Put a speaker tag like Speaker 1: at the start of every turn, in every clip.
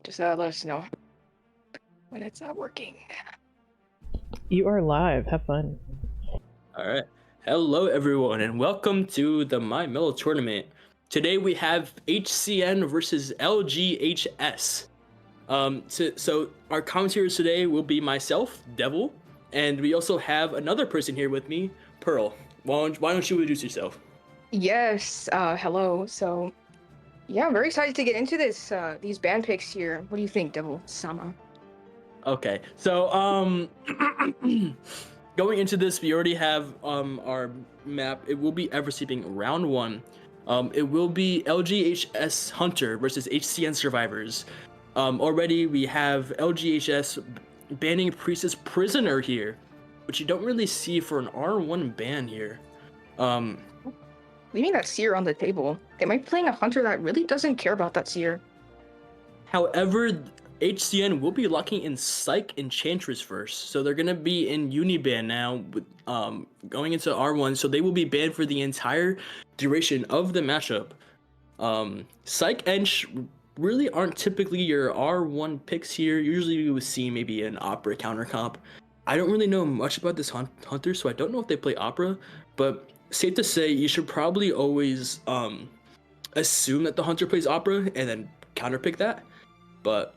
Speaker 1: Just let us know when it's not working.
Speaker 2: You are live. Have fun.
Speaker 3: All right. Hello, everyone, and welcome to the My Mellow tournament. Today we have HCN versus LGHS. So our commentators today will be myself, Devil, and we also have another person here with me, Pearl. Why don't you introduce yourself?
Speaker 1: Yes. Hello. So, yeah, I'm very excited to get into this. These band picks here. What do you think, Devil Sama?
Speaker 3: Okay. So going into this, we already have our map. It will be ever sweeping round one. It will be LGHS Hunter versus HCN Survivors. Already we have LGHS banning Priestess Prisoner here, which you don't really see for an R1 ban here.
Speaker 1: Leaving that seer on the table. They might be playing a hunter that really doesn't care about that seer.
Speaker 3: However, HCN will be locking in Psych Enchantress first, so they're gonna be in Uniban now, with going into R1, so they will be banned for the entire duration of the matchup. Psych Ench really aren't typically your R1 picks here. Usually you would see maybe an Opera counter comp. I don't really know much about this hunter, so I don't know if they play Opera, but safe to say you should probably always assume that the hunter plays Opera and then counter pick that. But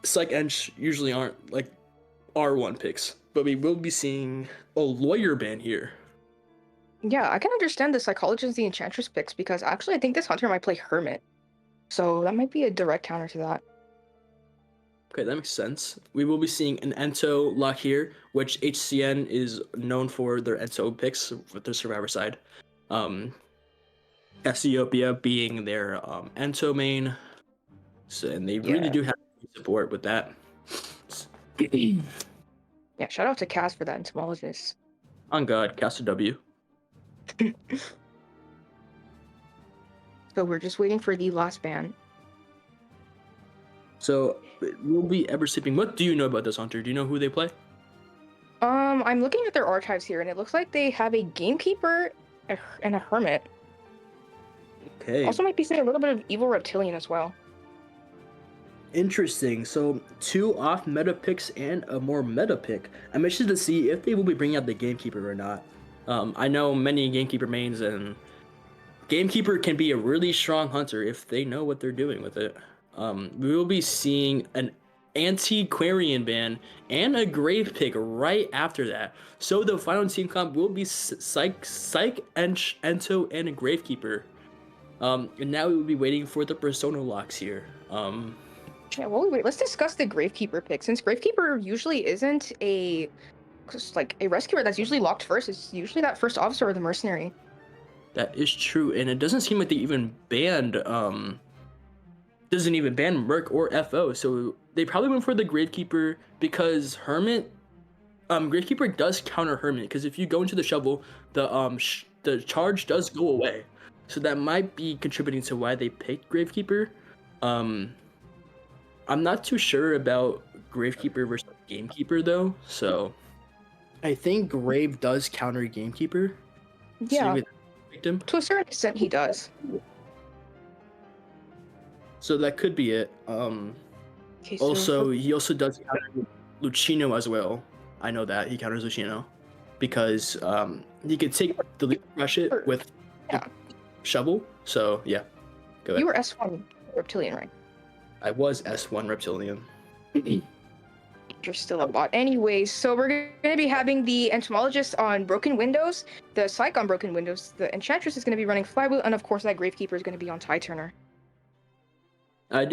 Speaker 3: Psych Ench usually aren't like R1 picks, but we will be seeing a lawyer ban here.
Speaker 1: Yeah, I can understand the Psychologist, the Enchantress picks because actually I think this hunter might play Hermit. So that might be a direct counter to that.
Speaker 3: Okay, that makes sense. We will be seeing an Ento lock here, which HCN is known for their Ento picks with their Survivor side. Ethiopia being their Ento main, so, and they really do have support with that.
Speaker 1: Yeah, shout out to Cass for that entomologist.
Speaker 3: On God, cast a W.
Speaker 1: So we're just waiting for the last ban.
Speaker 3: So we'll be ever sleeping. What do you know about this hunter? Do you know who they play?
Speaker 1: I'm looking at their archives here, and it looks like they have a Gamekeeper and a Hermit.
Speaker 3: Okay.
Speaker 1: Also might be seeing a little bit of Evil Reptilian as well.
Speaker 3: Interesting. So 2 off meta picks and a more meta pick. I'm interested to see if they will be bringing out the Gamekeeper or not. I know many Gamekeeper mains, and Gamekeeper can be a really strong hunter if they know what they're doing with it. We will be seeing an Antiquarian ban and a Grave pick right after that. So the final team comp will be Psych, Ento, and a Gravekeeper. And now we will be waiting for the persona locks here.
Speaker 1: Yeah, well, wait, let's discuss the Gravekeeper pick. Since Gravekeeper usually isn't a rescuer that's usually locked first, it's usually that first officer or the mercenary.
Speaker 3: That is true, and it doesn't seem like they even banned doesn't even ban Merc or FO, so they probably went for the Gravekeeper because Hermit Gravekeeper does counter Hermit, because if you go into the shovel, the charge does go away. So that might be contributing to why they picked Gravekeeper. I'm not too sure about Gravekeeper versus Gamekeeper though, so I think Grave does counter Gamekeeper.
Speaker 1: Yeah,
Speaker 3: victim.
Speaker 1: to a certain extent he does.
Speaker 3: So that could be it.
Speaker 1: Okay,
Speaker 3: also, he also does counter Lucino as well. I know that he counters Lucino because he could take the lead rush it with shovel. So yeah,
Speaker 1: go ahead. You were S1 Reptilian, right?
Speaker 3: I was S1 Reptilian.
Speaker 1: You're still a bot. Anyways, so we're going to be having the Entomologist on Broken Windows, the Psych on Broken Windows, the Enchantress is going to be running Flywheel, and of course that Gravekeeper is going to be on Tie Turner.
Speaker 3: I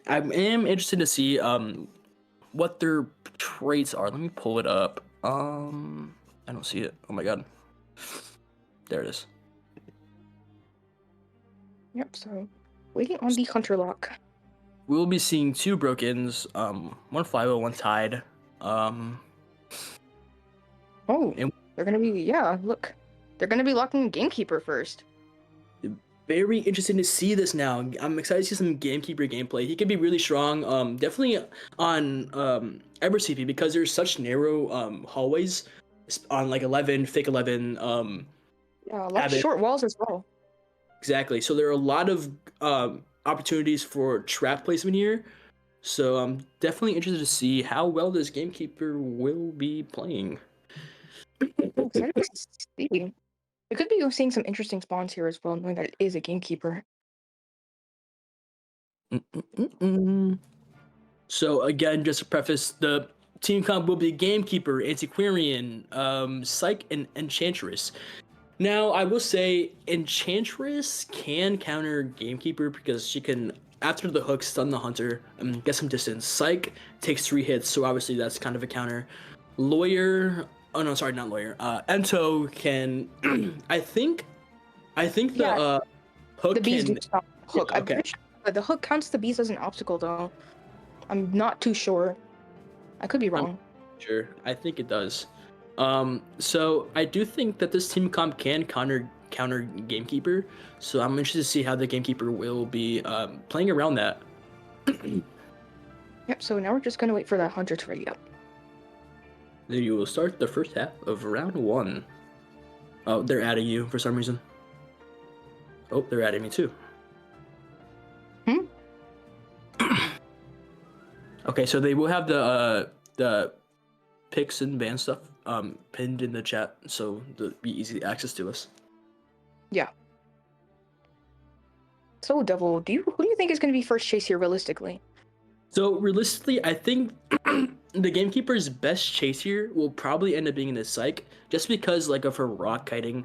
Speaker 3: am interested to see what their traits are. Let me pull it up. I don't see it. Oh my god. There it is.
Speaker 1: Yep, so waiting on the Hunter lock.
Speaker 3: We'll be seeing 2 Brokens, one Flywheel, one Tied.
Speaker 1: Oh, they're gonna be, look. They're gonna be locking Gamekeeper first.
Speaker 3: Very interesting to see this now. I'm excited to see some Gamekeeper gameplay. He could be really strong, definitely on Ever CP, because there's such narrow hallways on like 11, fake 11.
Speaker 1: Yeah, a lot of short walls as well.
Speaker 3: Exactly. So there are a lot of opportunities for trap placement here. So I'm definitely interested to see how well this gamekeeper will be playing.
Speaker 1: I'm excited to see. We could be seeing some interesting spawns here as well, knowing that it is a gamekeeper.
Speaker 3: Mm-mm-mm-mm. So again, just to preface, the team comp will be Gamekeeper, Antiquarian, Psych, and Enchantress. Now, I will say Enchantress can counter Gamekeeper because she can, after the hook, stun the Hunter and get some distance. Psych takes 3 hits, so obviously that's kind of a counter. Lawyer, oh no, sorry, not Lawyer. Ento can, I think the
Speaker 1: Yeah,
Speaker 3: hook
Speaker 1: the bees do
Speaker 3: can.
Speaker 1: stop the hook.
Speaker 3: Yeah,
Speaker 1: I'm
Speaker 3: okay.
Speaker 1: pretty sure but the hook counts the bees as an obstacle, though. I'm not too sure. I could be
Speaker 3: I'm
Speaker 1: wrong.
Speaker 3: sure. I think it does. So I do think that this team comp can counter Gamekeeper. So I'm interested to see how the Gamekeeper will be playing around that.
Speaker 1: Yep, so now we're just gonna wait for that hunter to ready up.
Speaker 3: Then you will start the first half of round 1. Oh, they're adding you for some reason. Oh, they're adding me too.
Speaker 1: Hmm?
Speaker 3: Okay, so they will have the picks and ban stuff pinned in the chat, so it'll be easy access to us.
Speaker 1: Yeah. So, Devil, who do you think is gonna be first chase here realistically?
Speaker 3: So realistically, I think the Gamekeeper's best chase here will probably end up being in the Psych, just because like of her rock kiting.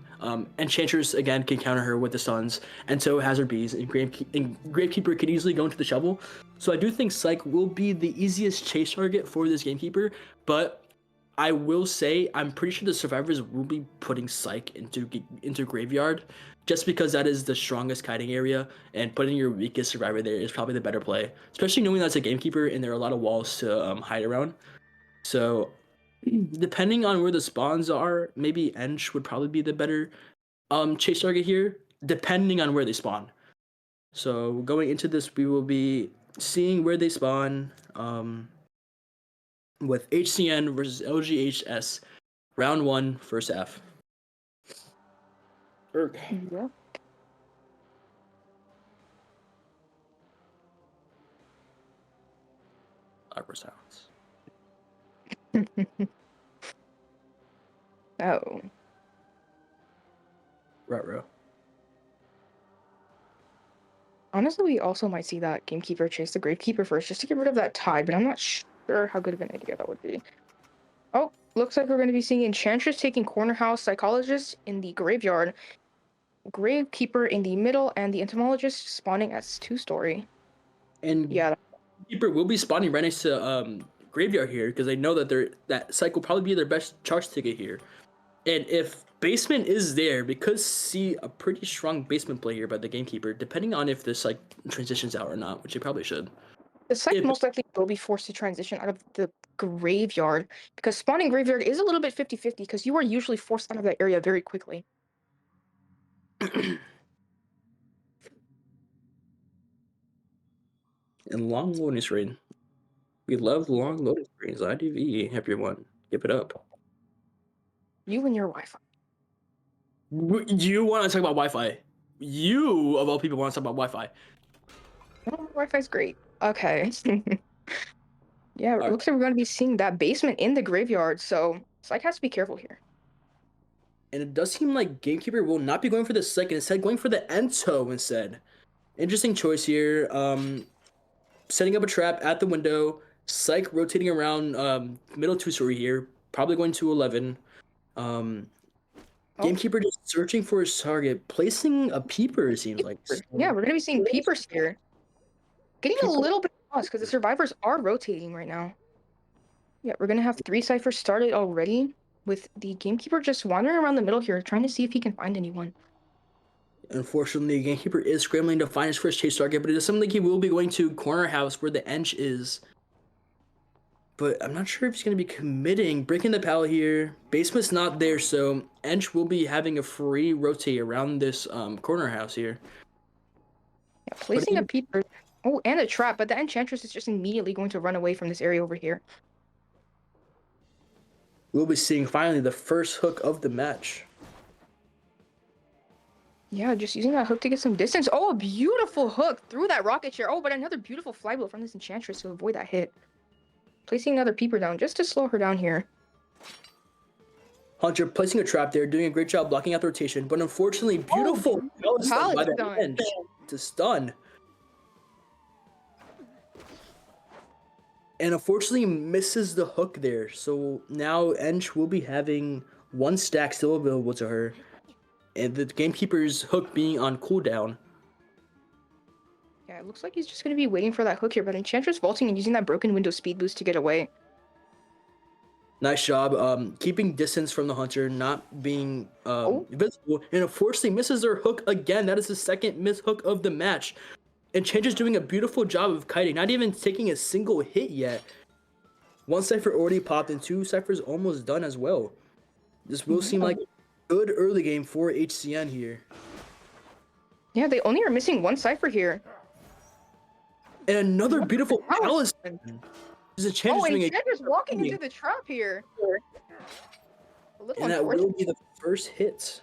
Speaker 3: Enchantress again can counter her with the stuns, and so has her bees. And Gravekeeper can easily go into the shovel. So I do think Psych will be the easiest chase target for this Gamekeeper, but I will say I'm pretty sure the survivors will be putting Psych into Graveyard, just because that is the strongest kiting area, and putting your weakest survivor there is probably the better play, especially knowing that's a Gamekeeper and there are a lot of walls to hide around. So depending on where the spawns are, maybe Ench would probably be the better chase target here, depending on where they spawn. So going into this, we will be seeing where they spawn. With HCN versus LGHS, round 1, first half.
Speaker 1: Yeah.
Speaker 3: Awkward silence.
Speaker 1: Oh.
Speaker 3: Ruh-roh.
Speaker 1: Honestly, we also might see that Gamekeeper chase the Gravekeeper first, just to get rid of that tide, but I'm not sure how good of an idea that would be. Oh, looks like we're going to be seeing Enchantress taking Corner House, Psychologist in the Graveyard, Gravekeeper in the middle, and the Entomologist spawning as 2-story.
Speaker 3: And
Speaker 1: Yeah,
Speaker 3: Keeper will be spawning right next to Graveyard here, because they know that Psych will probably be their best charge ticket here. And if Basement is there, because see a pretty strong basement play here by the Gamekeeper, depending on if this like transitions out or not, which it probably should.
Speaker 1: the Psych
Speaker 3: If
Speaker 1: most likely will be forced to transition out of the Graveyard, because spawning Graveyard is a little bit 50-50, because you are usually forced out of that area very quickly.
Speaker 3: and long loading screen. We love long loading screens. IDV, everyone. Give it up.
Speaker 1: You and your Wi-Fi.
Speaker 3: You want to talk about Wi-Fi? You, of all people, want to talk about Wi-Fi.
Speaker 1: Oh, Wi-Fi's great. Okay. Yeah, it
Speaker 3: All right.
Speaker 1: looks like we're going to be seeing that basement in the Graveyard, so Psych has to be careful here.
Speaker 3: And it does seem like Gamekeeper will not be going for the second, instead going for the Ento instead. Interesting choice here. Setting up a trap at the window. Psych rotating around middle 2-story here. Probably going to 11.
Speaker 1: Oh,
Speaker 3: Gamekeeper just searching for his target. Placing a peeper, it seems like.
Speaker 1: Peeper. Yeah, we're going to be seeing Peepers here. Getting a
Speaker 3: Peeper.
Speaker 1: little bit lost because the survivors are rotating right now. Yeah, we're going to have 3 ciphers started already, with the Gamekeeper just wandering around the middle here, trying to see if he can find anyone.
Speaker 3: Unfortunately, Gamekeeper is scrambling to find his first chase target, but it is something like he will be going to Corner House where the Ench is. But I'm not sure if he's going to be committing. Breaking the pallet here. Basement's not there, so Ench will be having a free rotate around this Corner House here.
Speaker 1: Yeah, placing a Peeper. Oh, and a trap, but the Enchantress is just immediately going to run away from this area over here.
Speaker 3: We'll be seeing finally the first hook of the match.
Speaker 1: Yeah, just using that hook to get some distance. Oh, a beautiful hook through that rocket chair. Oh, but another beautiful fly blow from this Enchantress to avoid that hit. Placing another peeper down just to slow her down here.
Speaker 3: Hunter placing a trap there, doing a great job blocking out the rotation, but unfortunately, beautiful
Speaker 1: Oh,
Speaker 3: stun by the
Speaker 1: stun.
Speaker 3: end to stun. And unfortunately misses the hook there. So now Ench will be having one stack still available to her. And the gamekeeper's hook being on cooldown.
Speaker 1: Yeah, it looks like he's just going to be waiting for that hook here, but Enchantress vaulting and using that broken window speed boost to get away.
Speaker 3: Nice job keeping distance from the hunter, not being visible. And unfortunately misses her hook again. That is the second miss hook of the match. Enchantress doing a beautiful job of kiting, not even taking a single hit yet. One cipher already popped and two ciphers almost done as well. This will seem like a good early game for HCN here.
Speaker 1: Yeah, they only are missing one cipher here.
Speaker 3: And another beautiful palace. Is Enchantress doing
Speaker 1: Enchantress walking into the trap here.
Speaker 3: And that will be the first hit.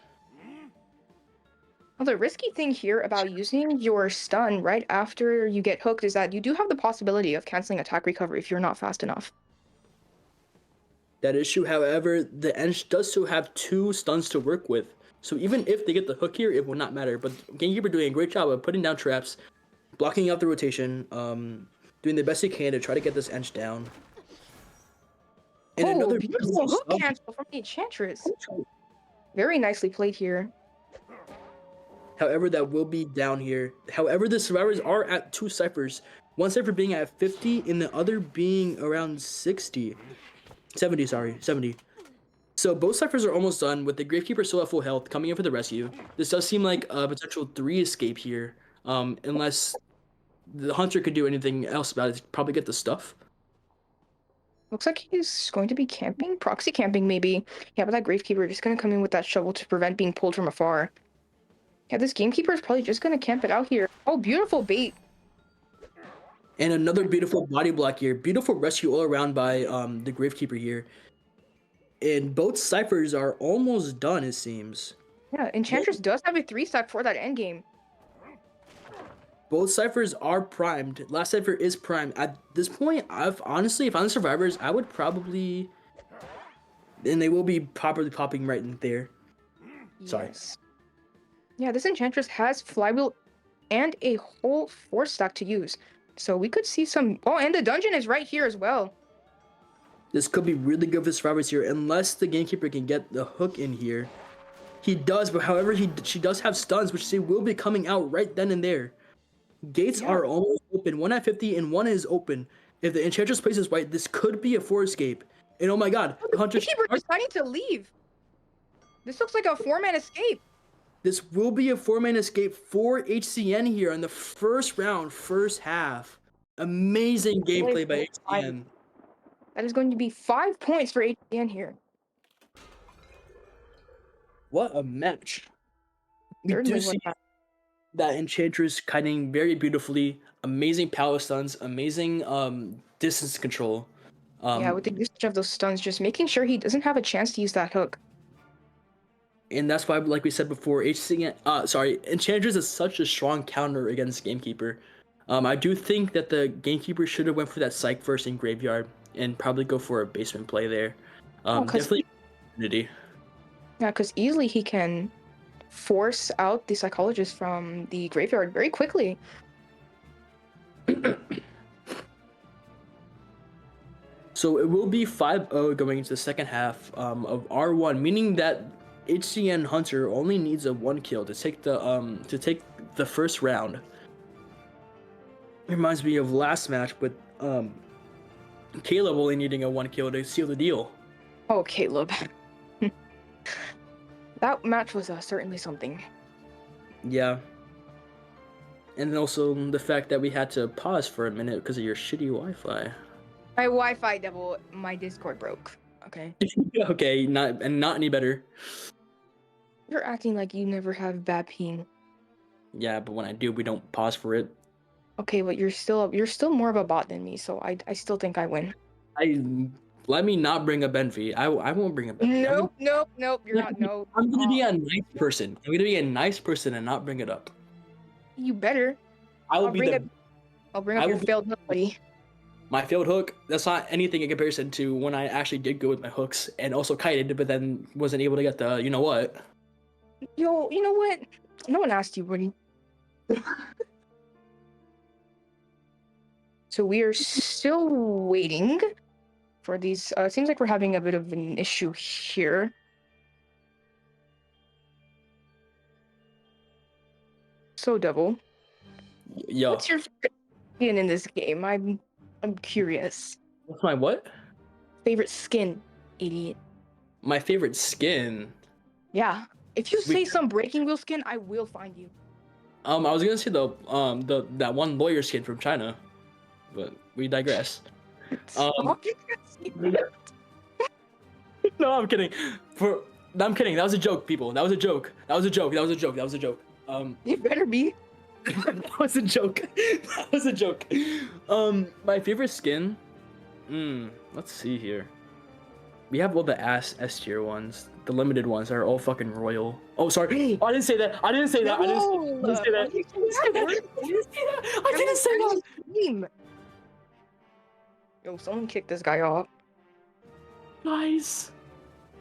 Speaker 1: Well, the risky thing here about using your stun right after you get hooked is that you do have the possibility of canceling attack recovery if you're not fast enough.
Speaker 3: That is true. However, the Ench does still have two stuns to work with. So even if they get the hook here, it will not matter. But Gamekeeper doing a great job of putting down traps, blocking out the rotation, doing the best he can to try to get this Ench down. And another
Speaker 1: beautiful hook cancel from the Enchantress. Very nicely played here.
Speaker 3: However, that will be down here. However, the survivors are at two ciphers. One cipher being at 50 and the other being around 70. So both ciphers are almost done with the Gravekeeper still at full health, coming in for the rescue. This does seem like a potential 3 escape here. Unless the Hunter could do anything else about it, probably get the stuff.
Speaker 1: Looks like he's going to be camping, proxy camping maybe. Yeah, but that Gravekeeper just going to come in with that shovel to prevent being pulled from afar. Yeah, this Gamekeeper is probably just going to camp it out here. Oh, beautiful bait.
Speaker 3: And another beautiful body block here. Beautiful rescue all around by the Gravekeeper here. And both ciphers are almost done, it seems.
Speaker 1: Yeah, Enchantress does have a 3-stack for that endgame.
Speaker 3: Both ciphers are primed. Last cipher is primed. At this point, if I'm the survivors, I would probably... And they will be properly popping right in there. Sorry.
Speaker 1: Yes. Yeah, this Enchantress has Flywheel and a whole 4-stack to use. So we could see some... Oh, and the dungeon is right here as well.
Speaker 3: This could be really good for survivors here, unless the Gamekeeper can get the hook in here. He does, but however, she does have stuns, which she will be coming out right then and there. Gates are almost open. One at 50 and one is open. If the Enchantress places right, this could be a 4 escape. And oh my god,
Speaker 1: the Hunter Gamekeeper deciding to leave. This looks like a 4-man escape.
Speaker 3: This will be a 4-man escape for HCN here in the first round, first half. Amazing gameplay by HCN.
Speaker 1: That is going to be 5 points for HCN here.
Speaker 3: What a match. We do see that Enchantress kiting very beautifully. Amazing power stuns, amazing distance control.
Speaker 1: Yeah, with the usage of those stuns, just making sure he doesn't have a chance to use that hook.
Speaker 3: And that's why, like we said before, Enchantress is such a strong counter against Gamekeeper. I do think that the Gamekeeper should have went for that Psych first in Graveyard and probably go for a basement play there. Definitely opportunity.
Speaker 1: Yeah, because easily he can force out the Psychologist from the Graveyard very quickly.
Speaker 3: So it will be 5-0 going into the second half of R1, meaning that HCN Hunter only needs a 1 kill to take the first round. Reminds me of last match with Caleb only needing a 1 kill to seal the deal.
Speaker 1: Oh, Caleb. That match was certainly something.
Speaker 3: Yeah. And also the fact that we had to pause for a minute because of your shitty Wi-Fi.
Speaker 1: My Wi-Fi devil, my Discord broke. Okay.
Speaker 3: Okay, not any better.
Speaker 1: You're acting like you never have bad ping.
Speaker 3: Yeah, but when I do, we don't pause for it.
Speaker 1: Okay, but you're still more of a bot than me, so I still think I win.
Speaker 3: let me not bring up envy. I won't bring up envy.
Speaker 1: Nope, nope, nope. You're not. No.
Speaker 3: I'm gonna be a nice person. I'm gonna be a nice person and not bring it up.
Speaker 1: You better.
Speaker 3: I will
Speaker 1: I'll
Speaker 3: be
Speaker 1: bring
Speaker 3: the.
Speaker 1: up. I'll bring
Speaker 3: I
Speaker 1: up
Speaker 3: will
Speaker 1: your
Speaker 3: be
Speaker 1: failed hook, buddy.
Speaker 3: my failed hook. That's not anything in comparison to when I actually did good with my hooks and also kited, but then wasn't able to get the. You know what?
Speaker 1: Yo, you know what? No one asked you, buddy. So we are still waiting for these. It seems like we're having a bit of an issue here. So, Devil,
Speaker 3: Yo,
Speaker 1: what's your favorite skin in this game? I'm curious.
Speaker 3: what's my what?
Speaker 1: Favorite skin, idiot.
Speaker 3: My favorite skin.
Speaker 1: Yeah. If you
Speaker 3: We-
Speaker 1: say some breaking wheel skin, I will find you.
Speaker 3: I was gonna say the that one lawyer skin from China, but we digress.
Speaker 1: Stop.
Speaker 3: No, I'm kidding. No, I'm kidding. That was a joke, people. That was a joke. That was a joke. That was a joke. That was a joke.
Speaker 1: You better be.
Speaker 3: That was a joke. That was a joke. My favorite skin. Let's see here. We have all the S tier ones. The limited ones are all fucking royal. Oh, sorry. Oh, I didn't say that. I didn't say that. I didn't say that. I didn't say that. I didn't say that. I didn't say that.
Speaker 1: Name. Yo, someone kicked this guy off.
Speaker 3: Guys.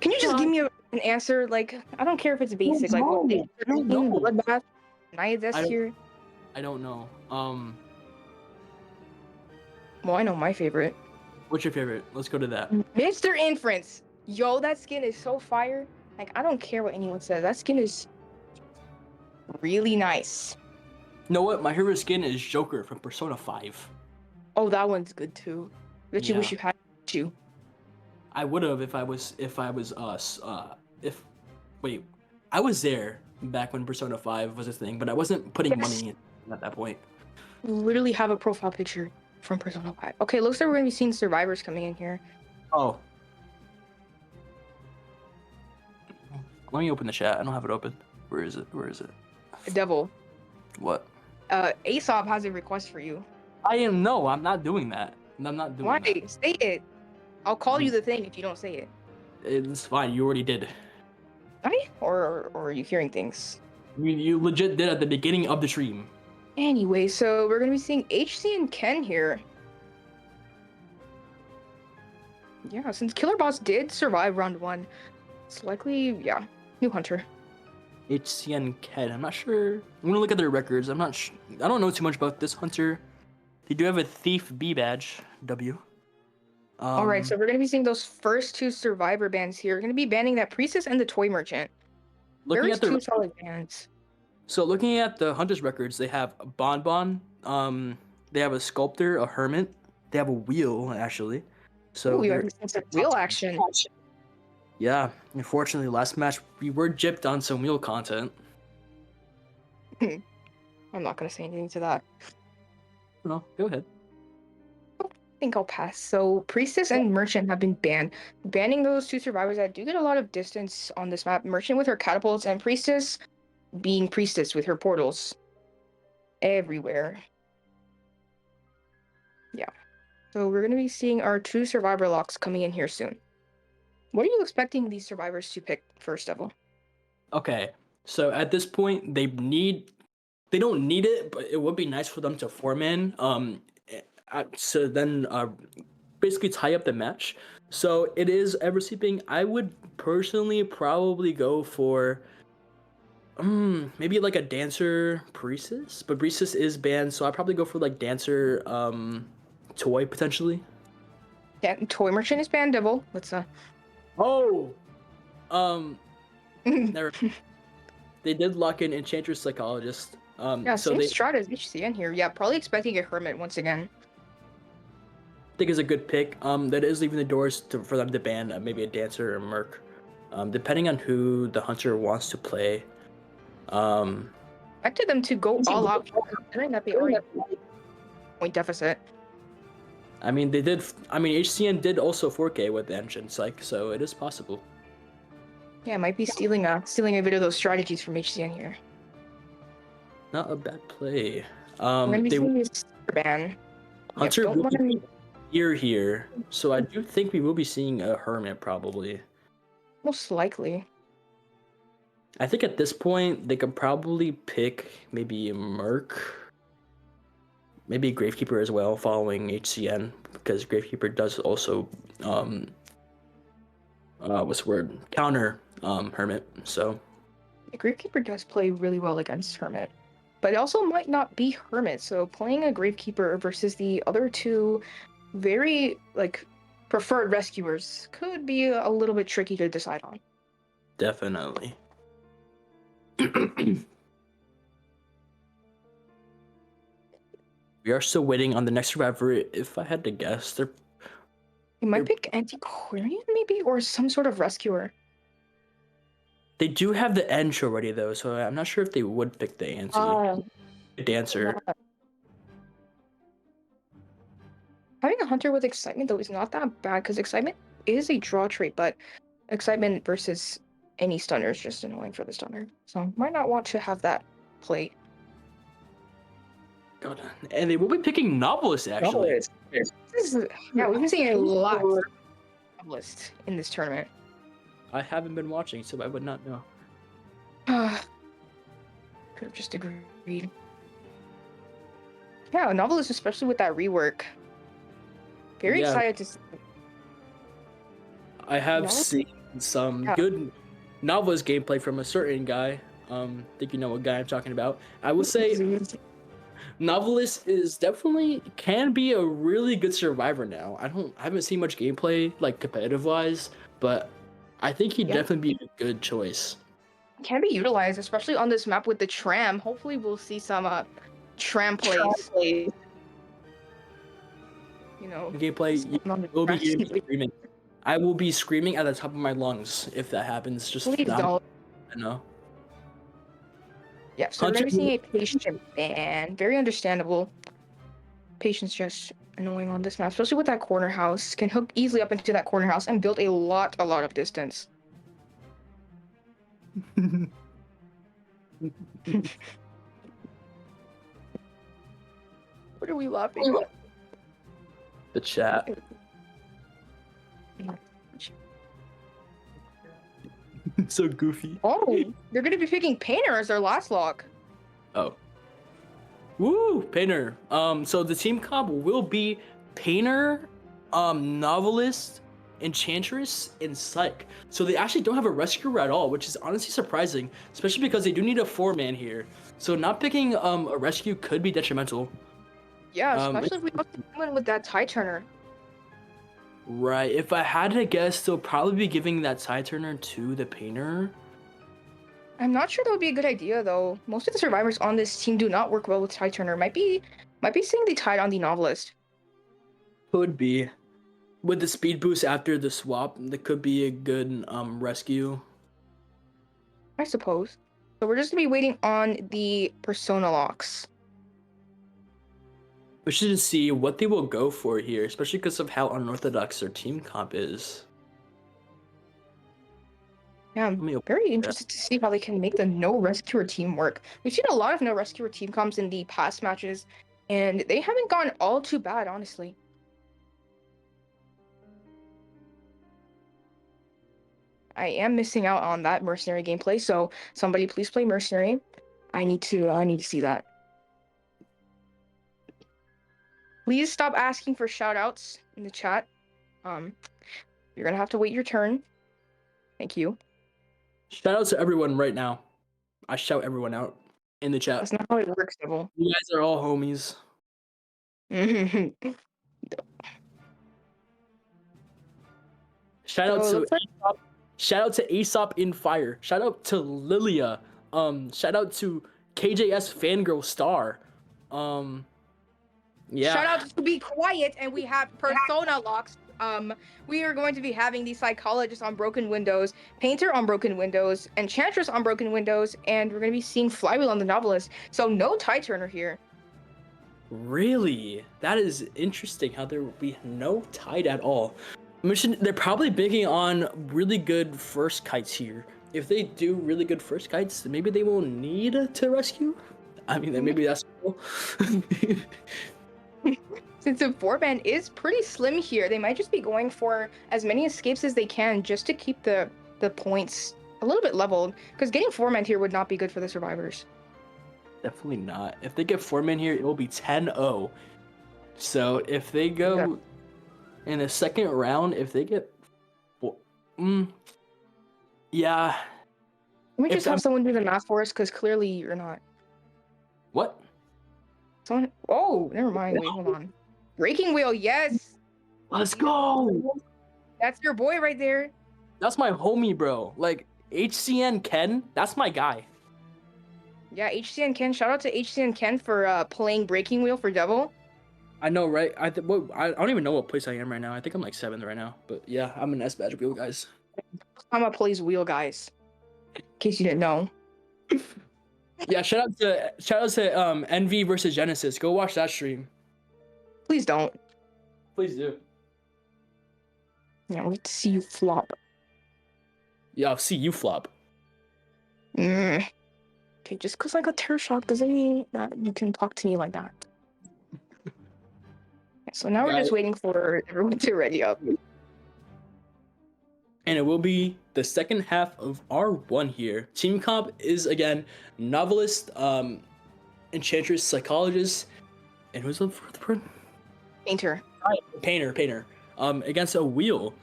Speaker 1: Can you just give me an answer? Like, I don't care if it's basic. Like, what they
Speaker 3: No.
Speaker 1: bloodbath, Nia's S tier.
Speaker 3: I don't know.
Speaker 1: Well, I know my favorite.
Speaker 3: What's your favorite? Let's go to that.
Speaker 1: Mr. Inference. Yo, that skin is so fire. Like, I don't care what anyone says. That skin is really nice.
Speaker 3: You know what? My favorite skin is Joker from Persona 5.
Speaker 1: Oh, that one's good too. Bet you wish you had you.
Speaker 3: I would have if I was wait, I was there back when Persona 5 was a thing, but I wasn't putting money in at that point.
Speaker 1: Literally have a profile picture from Persona 5. Okay, looks like we're gonna be seeing survivors coming in here.
Speaker 3: Oh. Let me open the chat. I don't have it open. Where is it? Where is it?
Speaker 1: Devil.
Speaker 3: What?
Speaker 1: Aesop has a request for you.
Speaker 3: I'm not doing that. I'm not doing
Speaker 1: Why?
Speaker 3: that.
Speaker 1: Say it. I'll call you the thing if you don't say it.
Speaker 3: It's fine. You already did.
Speaker 1: Or are you hearing things?
Speaker 3: You legit did at the beginning of the stream.
Speaker 1: Anyway, so we're gonna be seeing HCN Ken here. Yeah, since Killer Boss did survive round 1, it's likely, yeah, new hunter.
Speaker 3: HCN Ken. I'm not sure. I'm gonna look at their records. I don't know too much about this hunter. They do have a Thief B badge. W.
Speaker 1: Alright, so we're gonna be seeing those first 2 survivor bands here. We're gonna be banning that Priestess and the Toy Merchant.
Speaker 3: Looking at the
Speaker 1: 2 solid bands.
Speaker 3: So looking at the Hunter's records, they have a Bonbon, they have a Sculptor, a Hermit, they have a Wheel, actually. So
Speaker 1: Ooh, you have some wheel action.
Speaker 3: yeah, unfortunately, last match, we were gypped on some wheel content.
Speaker 1: I'm not gonna say anything to that.
Speaker 3: No, go ahead.
Speaker 1: I think I'll pass. So Priestess and Merchant have been banned. Banning those 2 survivors that do get a lot of distance on this map. Merchant with her catapults and Priestess being Priestess with her portals everywhere. Yeah. So we're going to be seeing our 2 survivor locks coming in here soon. What are you expecting these survivors to pick first of all?
Speaker 3: Okay, so at this point, they don't need it, but it would be nice for them to form in. So then basically tie up the match. So it is ever sleeping. I would personally probably go for maybe like a Dancer Priestess, but Priestess is banned, so I'd probably go for like Dancer Toy potentially.
Speaker 1: Yeah, Toy Merchant is banned, Devil. Let's
Speaker 3: Never. They did lock in Enchantress Psychologist.
Speaker 1: yeah,
Speaker 3: so
Speaker 1: same
Speaker 3: they
Speaker 1: strat as HCN here. Yeah, probably expecting a Hermit once again.
Speaker 3: think is a good pick. That is leaving the doors for them to ban maybe a Dancer or Merc, depending on who the Hunter wants to play.
Speaker 1: Expected them to go all out, considering that they already point deficit.
Speaker 3: I mean, they did. I mean, HCN did also 4K with the Ancient Psych, so it is possible.
Speaker 1: Yeah, might be stealing a bit of those strategies from HCN here.
Speaker 3: Not a bad play.
Speaker 1: We're gonna be seeing this ban.
Speaker 3: Hunter
Speaker 1: don't
Speaker 3: will
Speaker 1: mind-
Speaker 3: be here. So I do think we will be seeing a Hermit probably.
Speaker 1: Most likely.
Speaker 3: I think at this point they could probably pick maybe a Merc, maybe Gravekeeper as well, following HCN, because Gravekeeper does also what's the word, counter Hermit. So
Speaker 1: The Gravekeeper does play really well against Hermit, but it also might not be Hermit. So playing a Gravekeeper versus the other two very like preferred rescuers could be a little bit tricky to decide on.
Speaker 3: definitely. We are still waiting on the next survivor. If I had to guess,
Speaker 1: You might
Speaker 3: They're-
Speaker 1: pick Antiquarian maybe, or some sort of rescuer.
Speaker 3: they do have the Ench already though, so I'm not sure if they would pick the Anti. Dancer.
Speaker 1: Having a hunter with excitement though is not that bad because excitement is a draw trait, but excitement versus any stunner is just annoying for the stunner. So might not want to have that play.
Speaker 3: God. And they will be picking Novelist actually.
Speaker 1: Yeah, we've been seeing a lot of novelists in this tournament.
Speaker 3: I haven't been watching, so I would not know.
Speaker 1: Could have just agreed. Yeah, novelist, especially with that rework. Very
Speaker 3: Yeah.
Speaker 1: excited to see.
Speaker 3: I have
Speaker 1: Novelist?
Speaker 3: seen some
Speaker 1: Yeah.
Speaker 3: good Novelist gameplay from a certain guy. I think you know what guy I'm talking about. I will say Novelist is definitely can be a really good survivor now. I haven't seen much gameplay like competitive wise, but I think he'd
Speaker 1: Yeah.
Speaker 3: definitely be a good choice.
Speaker 1: Can be utilized, especially on this map with the tram. Hopefully, we'll see some tram plays. You know,
Speaker 3: Gameplay,
Speaker 1: on the
Speaker 3: will be
Speaker 1: grass.
Speaker 3: hearing me screaming. I will be screaming at the top of my lungs if that happens. Just
Speaker 1: Please
Speaker 3: not,
Speaker 1: don't.
Speaker 3: I know.
Speaker 1: Yeah, so we're
Speaker 3: Hunter-
Speaker 1: gonna be seeing a patient ban. Very understandable. Patient's just annoying on this map, especially with that corner house. Can hook easily up into that corner house and build a lot of distance. What are we laughing at?
Speaker 3: The chat. So goofy.
Speaker 1: Oh, they're gonna be picking Painter as their last lock.
Speaker 3: Oh. Woo, Painter. So the team comp will be Painter, Novelist, Enchantress, and Psych. So they actually don't have a rescuer at all, which is honestly surprising, especially because they do need a 4-man here. So not picking a rescue could be detrimental.
Speaker 1: Yeah, especially if we don't see someone with that tie turner.
Speaker 3: Right. If I had to guess, they'll probably be giving that side turner to the Painter.
Speaker 1: I'm not sure that would be a good idea though. Most of the survivors on this team do not work well with tie turner. Might be seeing the tide on the novelist.
Speaker 3: Could be. With the speed boost after the swap, that could be a good rescue.
Speaker 1: I suppose. So we're just gonna be waiting on the persona locks.
Speaker 3: We should see what they will go for here, especially because of how unorthodox their team comp is.
Speaker 1: Yeah, I'm very interested to see how they can make the no rescuer team work. We've seen a lot of no rescuer team comps in the past matches, and they haven't gone all too bad, honestly. I am missing out on that mercenary gameplay, so somebody please play mercenary. I need to see that. Please stop asking for shoutouts in the chat. You're gonna have to wait your turn. Thank you.
Speaker 3: Shout out to everyone right now. I shout everyone out in the chat.
Speaker 1: That's not how it works, Devil.
Speaker 3: You guys are all homies. Shout out to Aesop in Fire. Shout out to Lilia. Shout out to KJS Fangirl Star. Yeah.
Speaker 1: Shout out to Be Quiet, and we have persona locks. We are going to be having the Psychologist on Broken Windows, Painter on Broken Windows, Enchantress on Broken Windows, and we're going to be seeing Flywheel on the Novelist. So no tie turner here.
Speaker 3: Really? That is interesting how there will be no tide at all. They're probably banking on really good first kites here. If they do really good first kites, maybe they will need to rescue. I mean, maybe that's cool.
Speaker 1: Since the 4-man is pretty slim here, they might just be going for as many escapes as they can just to keep the points a little bit leveled. Because getting 4-man here would not be good for the survivors.
Speaker 3: Definitely not. If they get 4-man here, it will be 10-0. So if they go in a second round, if they get yeah.
Speaker 1: Let me
Speaker 3: If
Speaker 1: just have
Speaker 3: I'm-
Speaker 1: someone do the math for us, because clearly you're not.
Speaker 3: What?
Speaker 1: Someone. Oh, never mind. Wait, hold on. Breaking wheel, yes.
Speaker 3: Let's go.
Speaker 1: That's your boy right there.
Speaker 3: That's my homie, bro. Like HCN Ken, that's my guy.
Speaker 1: Yeah, HCN Ken. Shout out to HCN Ken for playing breaking wheel for Devil.
Speaker 3: I know, right? I don't even know what place I am right now. I think I'm like 7th right now. But yeah, I'm an S badge wheel, guys.
Speaker 1: Kama plays wheel, guys. In case you didn't know.
Speaker 3: Yeah, shout out to NV versus Genesis. Go watch that stream.
Speaker 1: Please don't.
Speaker 3: Please do.
Speaker 1: Yeah, let's see you flop.
Speaker 3: Yeah, I'll see you flop.
Speaker 1: Okay, just because I got terror shock doesn't mean that you can talk to me like that. So now we're just waiting for everyone to ready up.
Speaker 3: And it will be the second half of R1 here. Team comp is again novelist, enchantress, psychologist, and who's the fourth person?
Speaker 1: Painter.
Speaker 3: Painter. Against a wheel.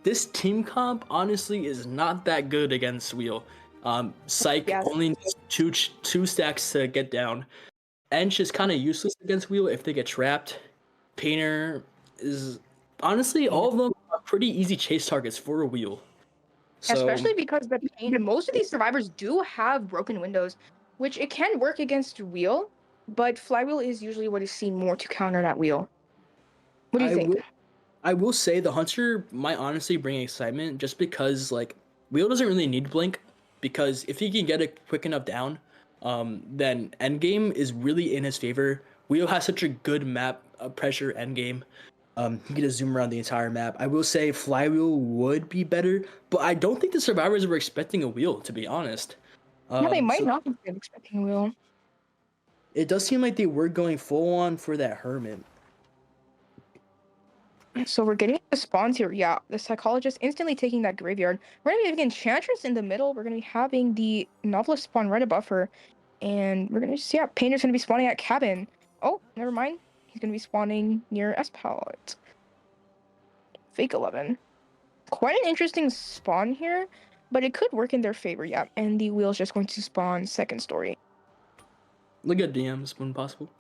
Speaker 3: This team comp honestly is not that good against wheel. Psych only needs two stacks to get down. Ench is kind of useless against wheel if they get trapped. Painter is honestly all of them are pretty easy chase targets for a wheel. So,
Speaker 1: especially because most of these survivors do have broken windows, which it can work against wheel, but flywheel is usually what is seen more to counter that wheel. What do you think?
Speaker 3: I will say the hunter might honestly bring excitement just because like wheel doesn't really need blink, because if he can get it quick enough down, then endgame is really in his favor. Wheel has such a good map pressure endgame. He can just zoom around the entire map. I will say flywheel would be better, but I don't think the survivors were expecting a wheel, to be honest.
Speaker 1: Yeah, they might not be expecting wheel.
Speaker 3: It does seem like they were going full on for that hermit.
Speaker 1: So we're getting the spawns here. Yeah, the psychologist instantly taking that graveyard. We're gonna be having enchantress in the middle. We're gonna be having the novelist spawn right above her, and we're gonna see. Yeah, painter's gonna be spawning at cabin. Oh, never mind. He's gonna be spawning near S palette. Fake 11. Quite an interesting spawn here, but it could work in their favor. Yeah, and the wheel's just going to spawn second story.
Speaker 3: Look at DMs when possible.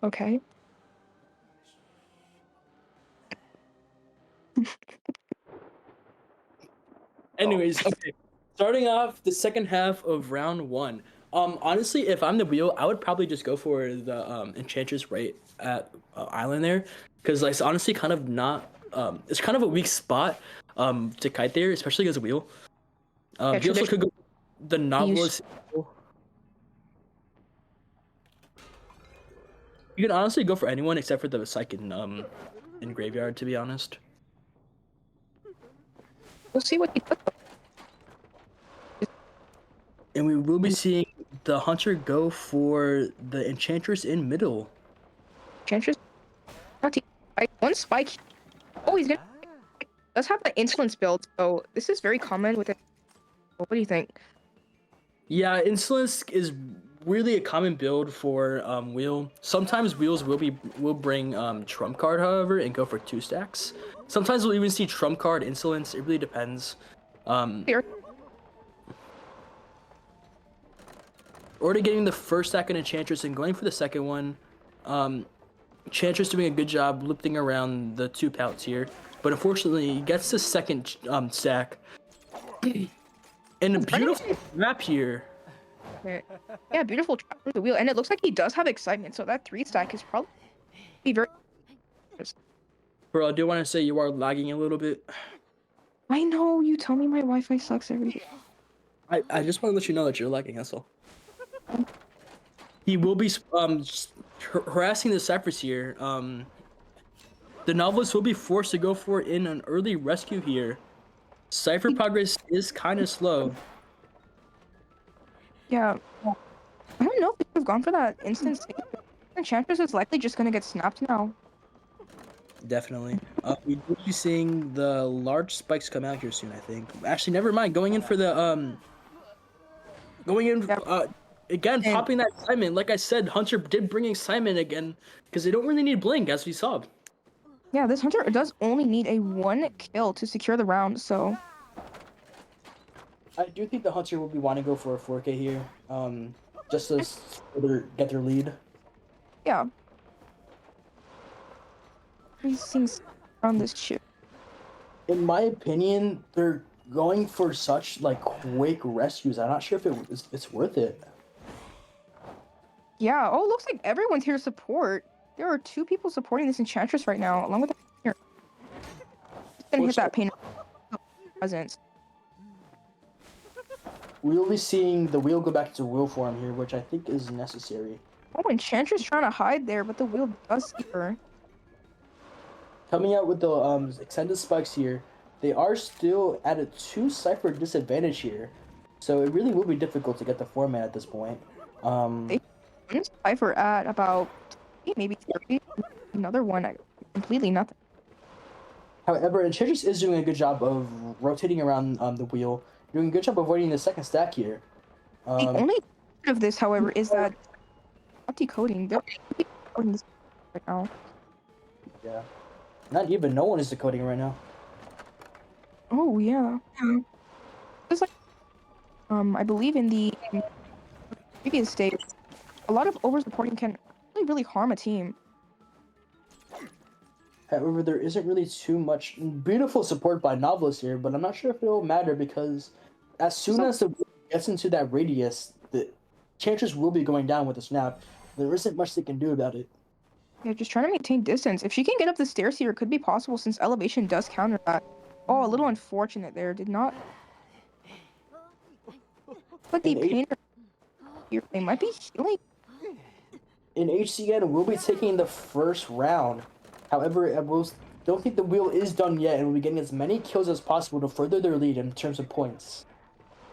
Speaker 1: Okay.
Speaker 3: Anyways, okay. Starting off the second half of round 1. Honestly, if I'm the wheel, I would probably just go for the enchantress right at island there, because like it's honestly kind of not it's kind of a weak spot to kite there, especially as a wheel. He also could go the novelist. You can honestly go for anyone except for the psych in graveyard, to be honest.
Speaker 1: We'll see what he does.
Speaker 3: And we will be seeing the hunter go for the enchantress in middle.
Speaker 1: Enchantress. One spike. Oh, he's gonna. Let's have the insolence build. So this is very common with it. What do you think?
Speaker 3: Yeah, insolence is really a common build for wheel. Sometimes wheels will bring trump card, however, and go for 2 stacks. Sometimes we'll even see trump card insolence. It really depends. Already getting the first stack in enchantress and going for the second one. Enchantress doing a good job lifting around the 2 pouts here, but unfortunately he gets the second stack. And a beautiful map here.
Speaker 1: Yeah, beautiful trap from the wheel, and it looks like he does have excitement. So that 3 stack is probably very.
Speaker 3: Bro, I do want to say you are lagging a little bit.
Speaker 1: I know, you tell me my Wi-Fi sucks every day.
Speaker 3: I just want to let you know that you're lagging, that's all. He will be harassing the Cyphers here. The novelist will be forced to go for it in an early rescue here. Cypher progress is kind of slow.
Speaker 1: Yeah, I don't know if they've gone for that instant save. Enchantress is likely just gonna get snapped now.
Speaker 3: Definitely. We will be seeing the large spikes come out here soon, I think. Actually, never mind. Going in for the going in
Speaker 1: Yeah.
Speaker 3: again,
Speaker 1: And
Speaker 3: popping that Simon. Like I said, Hunter did bring in Simon again because they don't really need Blink, as we saw.
Speaker 1: yeah, this hunter does only need a 1 kill to secure the round, so
Speaker 3: I do think the Hunter will be wanting to go for a 4K here, just to further get their lead.
Speaker 1: yeah. He's seeing around this chip.
Speaker 3: In my opinion, they're going for such like quick rescues. I'm not sure if it's worth it.
Speaker 1: Yeah, oh, looks like everyone's here to support. There are 2 people supporting this Enchantress right now, along with the here. Just gonna hit that pain presence.
Speaker 3: We'll be seeing the wheel go back to wheel form here, which I think is necessary.
Speaker 1: Oh, Enchantress trying to hide there, but the wheel does see her.
Speaker 3: Coming out with the extended spikes here, they are still at a 2 cipher disadvantage here, so it really will be difficult to get the format at this point.
Speaker 1: They Cypher at about maybe 30. Another one at completely nothing.
Speaker 3: However, Enchantress is doing a good job of rotating around the wheel, doing a good job avoiding the second stack here.
Speaker 1: The only of this, however, is that not decoding. They're decoding this right now.
Speaker 3: Yeah. Not even, no one is decoding right now.
Speaker 1: Oh yeah. It's like I believe in the previous state, a lot of over-supporting can really harm a team.
Speaker 3: However, there isn't really too much beautiful support by Novelist here, but I'm not sure if it will matter because as soon as the wheel gets into that radius, the Enchantress will be going down with a snap. There isn't much they can do about it.
Speaker 1: Yeah, just trying to maintain distance. If she can get up the stairs here, it could be possible since elevation does counter that. Oh, a little unfortunate there. Did not. But the painter here, they might be healing.
Speaker 3: In HCN, we'll be taking the first round. However, I don't think the wheel is done yet, and we'll be getting as many kills as possible to further their lead in terms of points.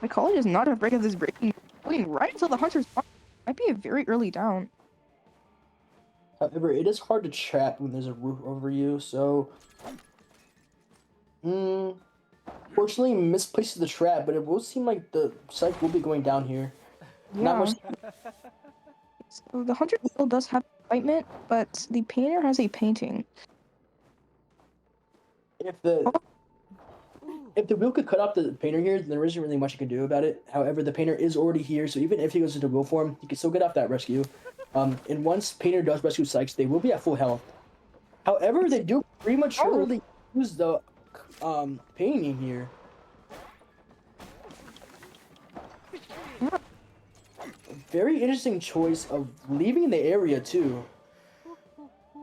Speaker 1: My college is not afraid of this breaking right until the hunter's might be a very early down.
Speaker 3: However, it is hard to trap when there's a roof over you, so fortunately misplaces the trap, but it will seem like the psych will be going down here.
Speaker 1: Yeah.
Speaker 3: Not much.
Speaker 1: So the hunter still does have excitement, but the painter has a painting.
Speaker 3: If the wheel could cut off the painter here, then there isn't really much you can do about it. However, the painter is already here, so even if he goes into wheel form, he can still get off that rescue. And once painter does rescue psychs, they will be at full health. However, they do prematurely use the painting here. Very interesting choice of leaving the area too.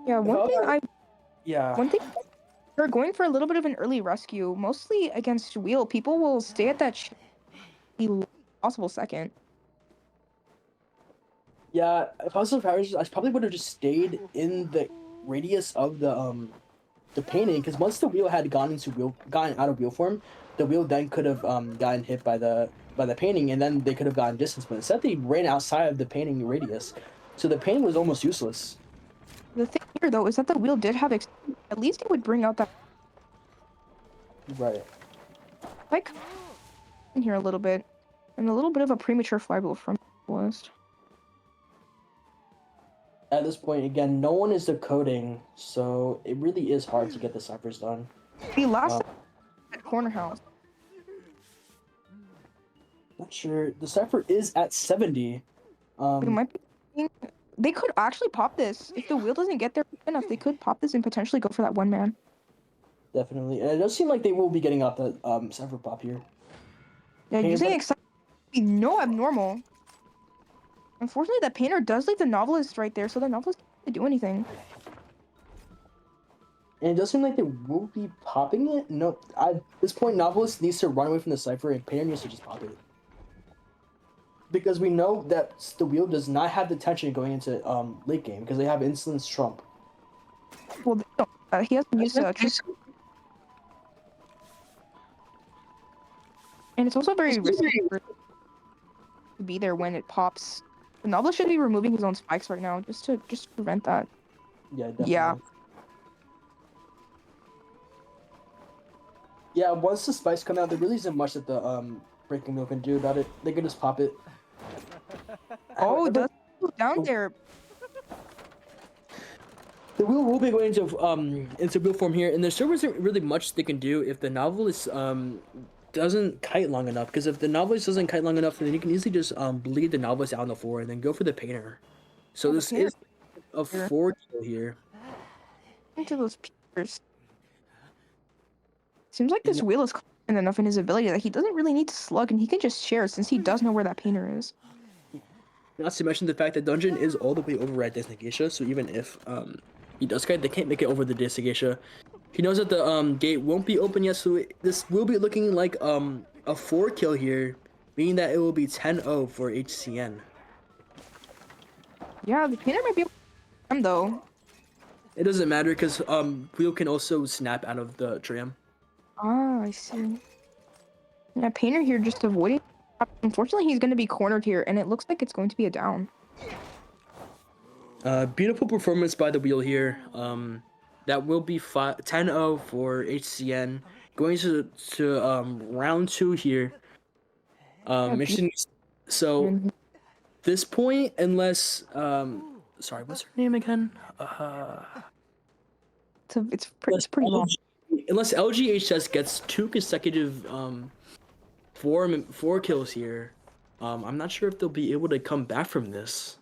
Speaker 1: Yeah, one thing they're going for a little bit of an early rescue, mostly against wheel. People will stay at that the possible second.
Speaker 3: Yeah, if I was the Powers, I probably would have just stayed in the radius of the painting, because once the wheel had gotten out of wheel form, the wheel then could have gotten hit by the painting, and then they could have gotten distance. But instead, they ran outside of the painting radius, so the painting was almost useless.
Speaker 1: The thing here, though, is that the wheel did have at least it would bring out that
Speaker 3: Right.
Speaker 1: like in here a little bit, and a little bit of a premature flywheel from the list.
Speaker 3: At this point, again, no one is decoding, so it really is hard to get the ciphers done.
Speaker 1: The last corner house.
Speaker 3: Not sure. The cipher is at 70.
Speaker 1: It might be. They could actually pop this if the wheel doesn't get there enough. They could pop this and potentially go for that one man.
Speaker 3: Definitely, and it does seem like they will be getting off the cipher pop here.
Speaker 1: Yeah, using excitement would be no abnormal. Unfortunately, that painter does leave the novelist right there, so the novelist can't do anything.
Speaker 3: And it does seem like they will be popping it. No, at this point, novelist needs to run away from the cipher, and painter needs to just pop it. Because we know that the wheel does not have the tension going into late game because they have Insolence Trump.
Speaker 1: Well, they don't. He hasn't used and it's also very risky to be there when it pops The novelist should be removing his own spikes right now, just to prevent that.
Speaker 3: Yeah, definitely.
Speaker 1: Yeah.
Speaker 3: Yeah, once the spikes come out, there really isn't much that the breaking wheel can do about it. They can just pop it.
Speaker 1: Oh,
Speaker 3: However,
Speaker 1: that's down there.
Speaker 3: the wheel will be going into wheel form here, and there still isn't really much they can do if the novelist doesn't kite long enough. Because if the novelist doesn't kite long enough, then you can easily just bleed the novelist out on the floor and then go for the painter. So
Speaker 1: Oh, the
Speaker 3: this
Speaker 1: painter.
Speaker 3: is a 4 kill here.
Speaker 1: Into those peers. Seems like this
Speaker 3: And-
Speaker 1: wheel is confident enough in his ability that he doesn't really need to slug, and he can just share since he does know where that painter is.
Speaker 3: Not to mention the fact that dungeon is all the way over at Desnegeisha, so even if he does kite, they can't make it over the Desnegeisha. He knows that the gate won't be open yet, so this will be looking like a 4 kill here, meaning that it will be 10-0 for HCN.
Speaker 1: Yeah, the painter might be able to him though.
Speaker 3: It doesn't matter because wheel can also snap out of the tram.
Speaker 1: Ah, I see. Yeah, painter here just avoiding. Unfortunately, he's going to be cornered here, and it looks like it's going to be a down.
Speaker 3: Beautiful performance by the wheel here. That will be 10-0 for HCN. Going to round 2 here. Mission. So this point, unless sorry, what's her name again?
Speaker 1: It's pretty long.
Speaker 3: Unless LGHS gets 2 consecutive 4 kills here, I'm not sure if they'll be able to come back from this.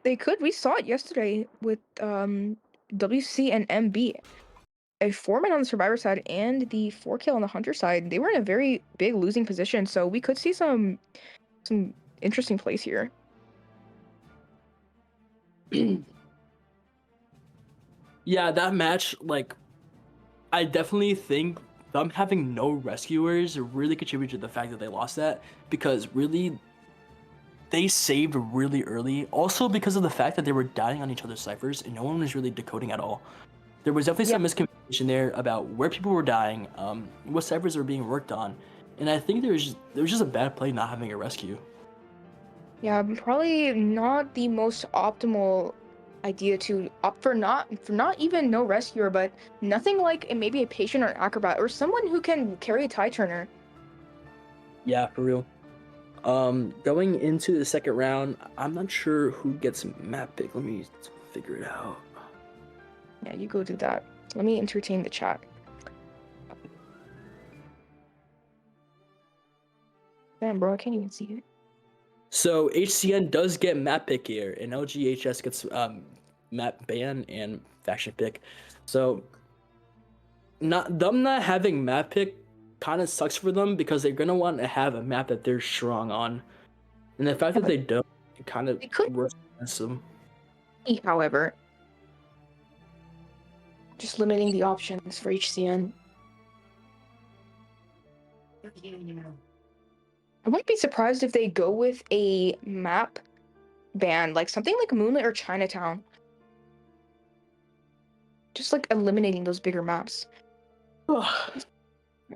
Speaker 1: They could. We saw it yesterday with WC and MB. A 4-man on the survivor side and the 4 kill on the hunter side. They were in a very big losing position, so we could see some interesting plays here.
Speaker 3: Yeah, that match, like, I definitely think them having no rescuers really contributed to the fact that they lost that, because really they saved really early. Also because of the fact that they were dying on each other's ciphers and no one was really decoding at all. There was definitely some miscommunication there about where people were dying, what ciphers were being worked on, and I think there was just a bad play not having a rescue.
Speaker 1: Yeah, probably not the most optimal idea to opt for not even no rescuer, but nothing like maybe a patient or an acrobat or someone who can carry a tie turner.
Speaker 3: Yeah, for real. Going into the second round, I'm not sure who gets map pick. Let me figure it out.
Speaker 1: Yeah, you go do that. Let me entertain the chat. Damn, bro, I can't even see it.
Speaker 3: So HCN does get map pick here, and LGHS gets map ban and faction pick. So not having map pick kind of sucks for them because they're gonna want to have a map that they're strong on, and the fact that they don't, it kind of works against them.
Speaker 1: However, just limiting the options for HCN. I wouldn't be surprised if they go with a map ban, like something like Moonlit or Chinatown. Just like eliminating those bigger maps.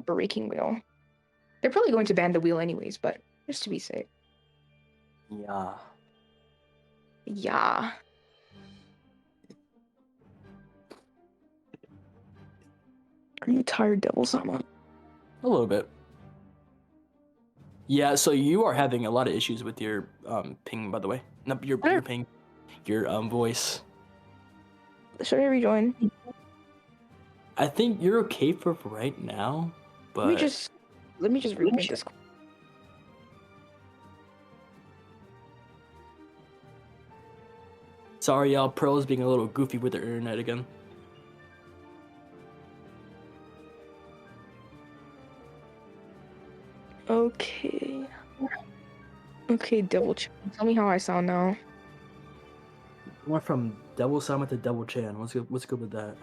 Speaker 1: Breaking wheel. They're probably going to ban the wheel anyways, but just to be safe.
Speaker 3: Yeah.
Speaker 1: Yeah. Are you tired, Devil Sama?
Speaker 3: A little bit. Yeah, so you are having a lot of issues with your ping, by the way. Not your ping, your voice.
Speaker 1: Should I rejoin?
Speaker 3: I think you're okay for right now, but
Speaker 1: let me just reopen this.
Speaker 3: Sorry, y'all. Pearl's being a little goofy with the internet again.
Speaker 1: Okay. Okay, Devil Chan. Tell me how I sound now.
Speaker 3: Went from Devil Sama to Devil Chan. What's good with that?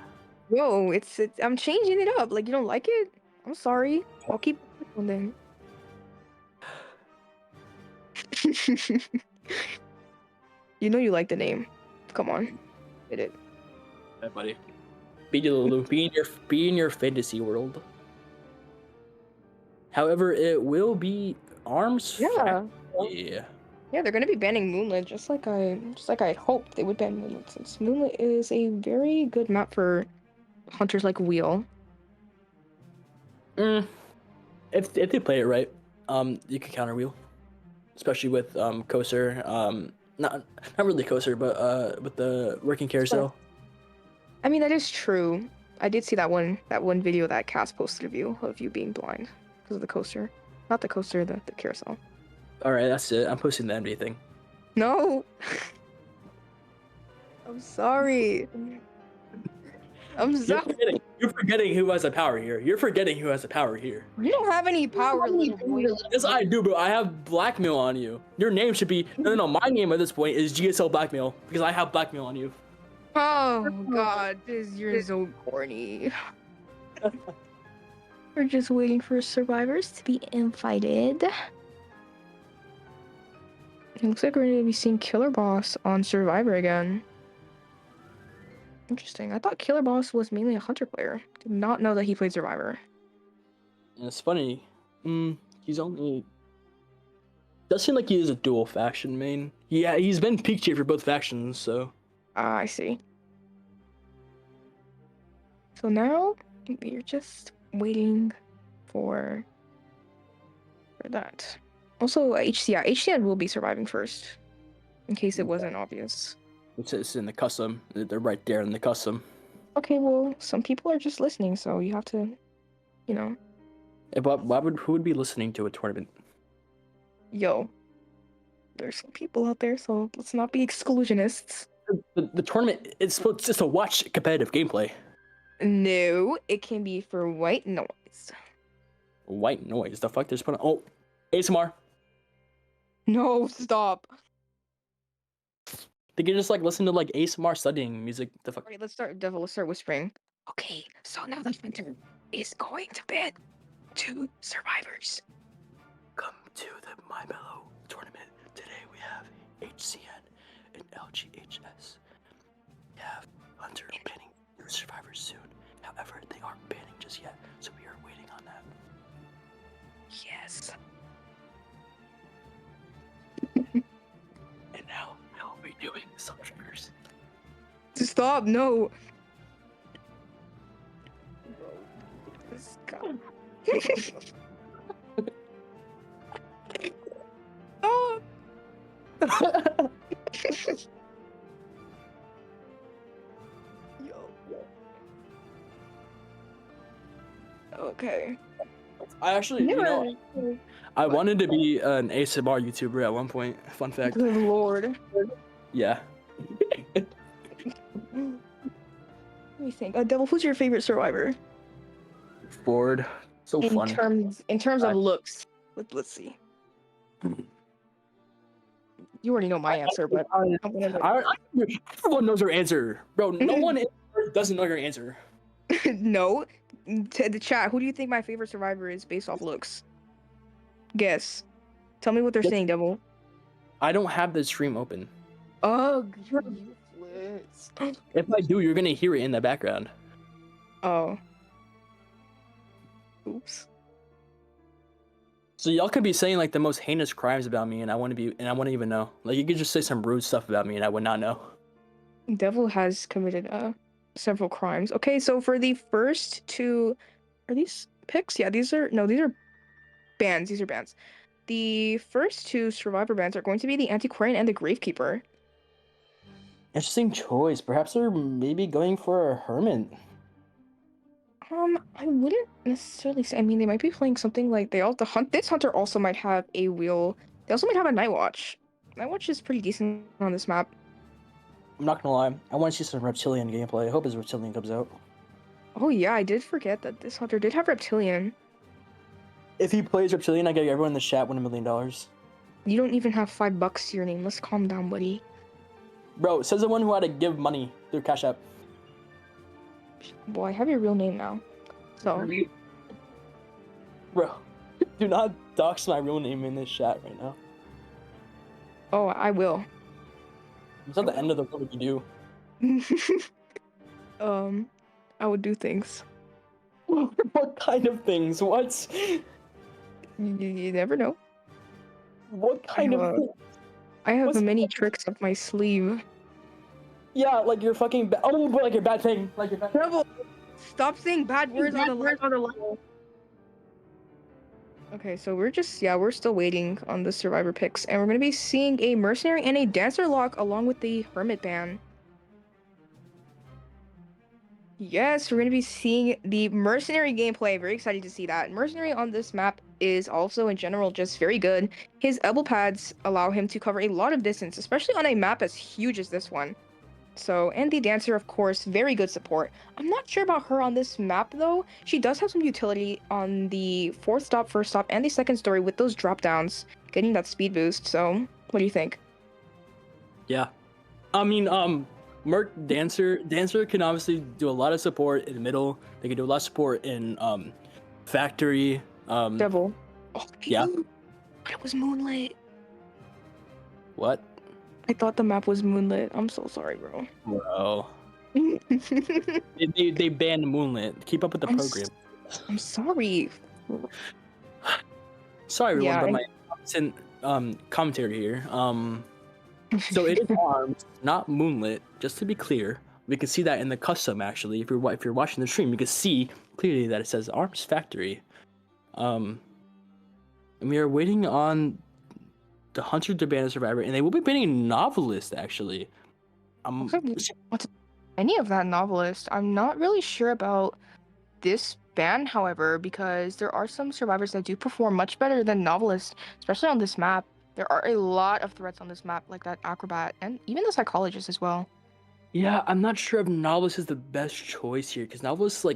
Speaker 1: Yo, it's I'm changing it up. Like, you don't like it? I'm sorry. I'll keep this one then. You know you like the name. Come on. Hit it.
Speaker 3: Hey, buddy. Be in your fantasy world. However, it will be arms.
Speaker 1: Yeah.
Speaker 3: Yeah.
Speaker 1: Yeah, they're gonna be banning Moonlit, just like I had hoped they would ban Moonlit, since Moonlit is a very good map for hunters like Wheel.
Speaker 3: Mm, if they play it right, you can counter wheel, especially with Coaster. Not really Coaster, but with the working carousel.
Speaker 1: I mean, that is true. I did see that one video that Cass posted of you being blind because of the coaster. Not the coaster, the carousel.
Speaker 3: All right, that's it. I'm posting the MD thing.
Speaker 1: No. I'm sorry. I'm sorry.
Speaker 3: You're forgetting who has the power here. You're forgetting who has the power here.
Speaker 1: You don't have any power, little boy.
Speaker 3: Yes, I do, bro. I have blackmail on you. Your name should be no. My name at this point is GSL blackmail because I have blackmail on you.
Speaker 1: Oh God, you're so corny. We're just waiting for survivors to be invited. It looks like we're going to be seeing Killer Boss on Survivor again. Interesting. I thought Killer Boss was mainly a hunter player. Did not know that he played Survivor.
Speaker 3: And it's funny. He's only. Does seem like he is a dual faction main. Yeah, he's been peak tier for both factions, so.
Speaker 1: Ah, I see. So now we're just waiting for that. Also, HCN will be surviving first, in case it wasn't obvious.
Speaker 3: It's in the custom. They're right there in the custom.
Speaker 1: Okay, well, some people are just listening, so you have to, you know.
Speaker 3: But who would be listening to a tournament?
Speaker 1: Yo, there's some people out there, so let's not be exclusionists.
Speaker 3: The tournament is supposed just to watch competitive gameplay.
Speaker 1: No, it can be for white noise.
Speaker 3: White noise. The fuck? There's put on. Oh, ASMR.
Speaker 1: No, stop.
Speaker 3: They can just like listen to like ASMR studying music. The fuck?
Speaker 1: Alright, let's start whispering. Okay, so now the hunter is going to bed 2 survivors.
Speaker 3: Come to the My Mellow tournament. Today we have HCN and LGHS. We have Hunter banning new survivors soon. However, they aren't banning just yet, so we are waiting on that.
Speaker 1: Yes.
Speaker 3: And now I will be doing some triggers.
Speaker 1: Stop, no. Stop. Oh. Yo. Okay.
Speaker 3: I actually, I wanted to be an ASMR YouTuber at one point. Fun fact.
Speaker 1: Good lord.
Speaker 3: Yeah.
Speaker 1: Let me think. Devil, who's your favorite survivor?
Speaker 3: Ford. So fun.
Speaker 1: In terms of looks. Let's see. You already know my answer, but
Speaker 3: everyone knows your answer, bro. No one doesn't know your answer.
Speaker 1: No. To the chat, who do you think my favorite survivor is based off looks? Guess. Tell me what they're saying, Devil.
Speaker 3: I don't have the stream open.
Speaker 1: Ugh, you're useless.
Speaker 3: If I do, you're gonna hear it in the background.
Speaker 1: Oh. Oops.
Speaker 3: So y'all could be saying like the most heinous crimes about me, and I wouldn't even know. Like you could just say some rude stuff about me, and I would not know.
Speaker 1: Devil has committed several crimes. Okay, so for the first 2, are these picks? Yeah, these are bans. These are bans. The first 2 survivor bans are going to be the Antiquarian and the Gravekeeper.
Speaker 3: Interesting choice. Perhaps they're maybe going for a hermit.
Speaker 1: I wouldn't necessarily say. I mean, they might be playing something like this hunter also might have a wheel. They also might have a Night Watch. Night Watch is pretty decent on this map.
Speaker 3: I'm not gonna lie. I want to see some reptilian gameplay. I hope his reptilian comes out.
Speaker 1: Oh yeah, I did forget that this hunter did have reptilian.
Speaker 3: If he plays reptilian, I get everyone in the chat $1 million.
Speaker 1: You don't even have $5 to your name. Let's calm down, buddy.
Speaker 3: Bro, says the one who had to give money through Cash App.
Speaker 1: Boy, I have your real name now. So.
Speaker 3: Bro, do not dox my real name in this chat right now.
Speaker 1: Oh, I will.
Speaker 3: It's not the end of the world if you do.
Speaker 1: I would do things.
Speaker 3: What kind of things? What?
Speaker 1: You never know.
Speaker 3: What kind of things?
Speaker 1: I have
Speaker 3: What's-
Speaker 1: many tricks up my sleeve.
Speaker 3: Yeah, like you're fucking but like your bad thing. Like your bad
Speaker 1: Devil, stop saying bad words on the level. Okay, so we're still waiting on the survivor picks, and we're gonna be seeing a mercenary and a dancer lock along with the hermit ban. Yes, we're gonna be seeing the mercenary gameplay. Very excited to see that. Mercenary on this map is also in general just very good. His elbow pads allow him to cover a lot of distance, especially on a map as huge as this one. So, and the dancer, of course, very good support. I'm not sure about her on this map though. She does have some utility on the fourth stop, first stop, and the second story with those drop downs, getting that speed boost. So, what do you think?
Speaker 3: Yeah. I mean, Merc Dancer can obviously do a lot of support in the middle. They can do a lot of support in factory.
Speaker 1: Devil. Oh,
Speaker 3: Yeah.
Speaker 1: but it was moonlit.
Speaker 3: What?
Speaker 1: I thought the map was moonlit. I'm so sorry, bro.
Speaker 3: Bro. They banned Moonlit. Keep up with the program.
Speaker 1: I'm sorry.
Speaker 3: Sorry everyone,
Speaker 1: Yeah,
Speaker 3: but my constant commentary here. So it is arms, not Moonlit. Just to be clear, we can see that in the custom. Actually, if you're watching the stream, you can see clearly that it says Arms Factory. And we are waiting on the Hunter to ban a survivor, and they will be banning Novelist. Actually,
Speaker 1: what's any of that novelist? I'm not really sure about this ban, however, because there are some survivors that do perform much better than novelist, especially on this map. There are a lot of threats on this map, like that acrobat and even the psychologist as well.
Speaker 3: yeah, I'm not sure if Novelist is the best choice here because Novelist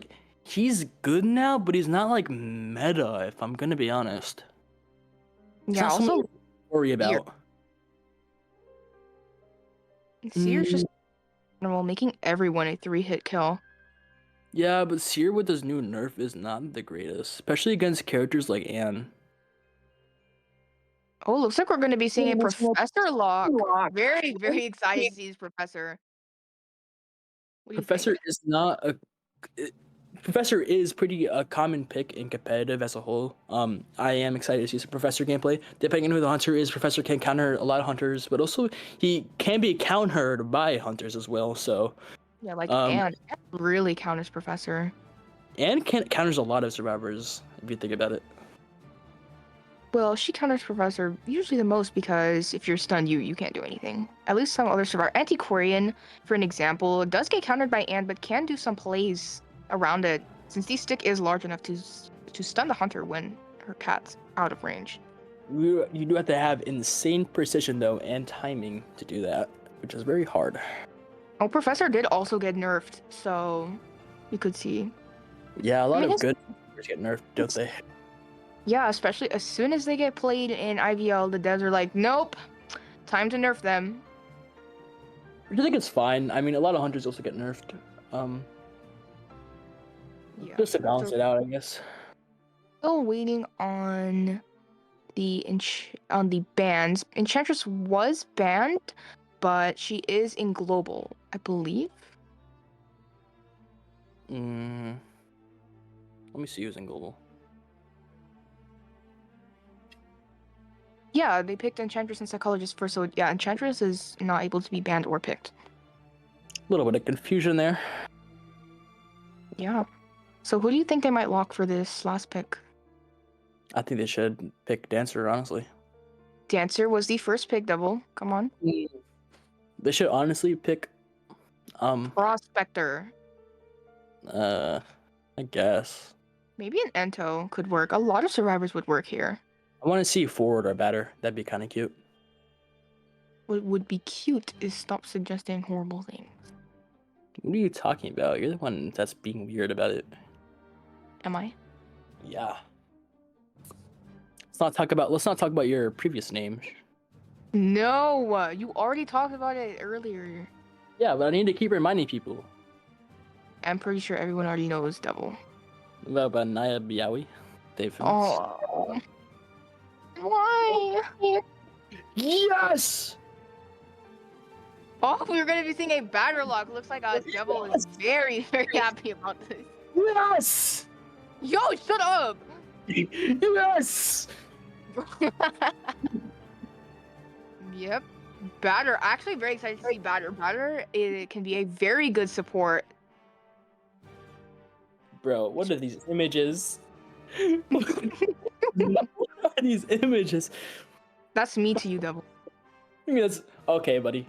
Speaker 3: he's good now, but he's not like meta. If I'm gonna be honest, it's
Speaker 1: Yeah,
Speaker 3: not someone
Speaker 1: also
Speaker 3: to worry about.
Speaker 1: Seer's just normal, making everyone a 3-hit kill.
Speaker 3: Yeah, but Seer with his new nerf is not the greatest, especially against characters like Anne.
Speaker 1: Oh, looks like we're going to be seeing a Professor lock. Very, very excited to see this Professor. What do you
Speaker 3: Professor
Speaker 1: think?
Speaker 3: is not a Professor is pretty a common pick in competitive as a whole. I am excited to see some Professor gameplay. Depending on who the hunter is, Professor can counter a lot of hunters, but also he can be countered by hunters as well. So
Speaker 1: Yeah, like Anne really counters Professor.
Speaker 3: and counters a lot of survivors if you think about it.
Speaker 1: Well, she counters Professor usually the most because if you're stunned, you can't do anything. At least some other survivor. Anti-Quarian, for an example, does get countered by Anne, but can do some plays around it, since the stick is large enough to stun the hunter when her cat's out of range.
Speaker 3: You do have to have insane precision though and timing to do that, which is very hard.
Speaker 1: Oh, Professor did also get nerfed, so you could see.
Speaker 3: Yeah, a lot
Speaker 1: I
Speaker 3: of
Speaker 1: guess-
Speaker 3: good hunters get nerfed, don't they?
Speaker 1: Yeah, especially as soon as they get played in IVL, the devs are like, nope, time to nerf them.
Speaker 3: I think it's fine. I mean, a lot of hunters also get nerfed.
Speaker 1: Yeah.
Speaker 3: Just to balance
Speaker 1: So-
Speaker 3: it out, I guess.
Speaker 1: Still waiting on the bans. Enchantress was banned, but she is in global, I believe.
Speaker 3: Let me see who's in global.
Speaker 1: Yeah, they picked Enchantress and Psychologist first, so yeah, Enchantress is not able to be banned or picked.
Speaker 3: A little bit of confusion there.
Speaker 1: Yeah. So who do you think they might lock for this last pick?
Speaker 3: I think they should pick Dancer, honestly.
Speaker 1: Dancer was the first pick, Double. Come on.
Speaker 3: They should honestly pick
Speaker 1: Prospector.
Speaker 3: I guess.
Speaker 1: Maybe an Ento could work. A lot of survivors would work here.
Speaker 3: I want to see forward or batter. That'd be kind of cute.
Speaker 1: What would be cute is stop suggesting horrible things.
Speaker 3: What are you talking about? You're the one that's being weird about it.
Speaker 1: Am I?
Speaker 3: Yeah. Let's not talk about your previous name.
Speaker 1: No, you already talked about it earlier.
Speaker 3: Yeah, but I need to keep reminding people.
Speaker 1: I'm pretty sure everyone already knows Devil.
Speaker 3: What about Naya Biawi? Dave.
Speaker 1: Oh. Why?
Speaker 3: Yes!
Speaker 1: Oh, we're gonna be seeing a batter lock. Looks like Devil is very, very happy about this.
Speaker 3: Yes!
Speaker 1: Yo, shut up!
Speaker 3: Yes!
Speaker 1: Yep. Batter, actually very excited to see Batter. Batter, it can be a very good support.
Speaker 3: Bro, what are these images? What are these images?
Speaker 1: That's me to you, Devil.
Speaker 3: I mean, that's okay, buddy.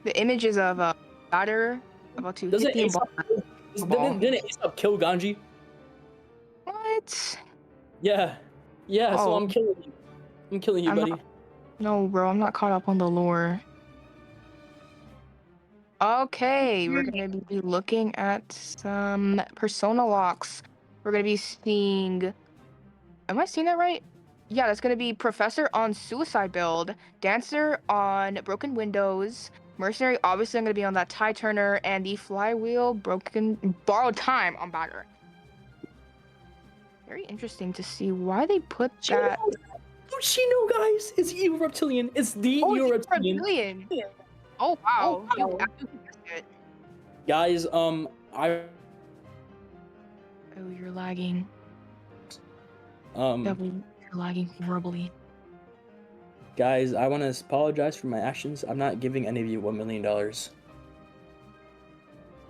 Speaker 1: The images of Batter about to hit
Speaker 3: Doesn't
Speaker 1: the ball.
Speaker 3: didn't Aesop kill Ganji?
Speaker 1: What?
Speaker 3: Yeah. Yeah, so
Speaker 1: Oh.
Speaker 3: I'm killing you. I'm killing you,
Speaker 1: I'm
Speaker 3: buddy.
Speaker 1: not- No, bro, I'm not caught up on the lore. Okay, we're gonna be looking at some persona locks. We're gonna be seeing. Am I seeing that right? Yeah, that's gonna be Professor on Suicide build, Dancer on Broken Windows, Mercenary obviously I'm gonna be on that Tie Turner, and the Flywheel Broken Borrowed Time on Batter. Very interesting to see why they put that.
Speaker 3: Lucino, guys! It's Evil Reptilian. It's the
Speaker 1: Oh,
Speaker 3: Evil
Speaker 1: it's
Speaker 3: Reptilian.
Speaker 1: Reptilian. Oh wow, you absolutely missed it.
Speaker 3: Guys,
Speaker 1: Oh, you're lagging. Devil, you're lagging horribly.
Speaker 3: guys, I want to apologize for my actions. I'm not giving any of you $1 million.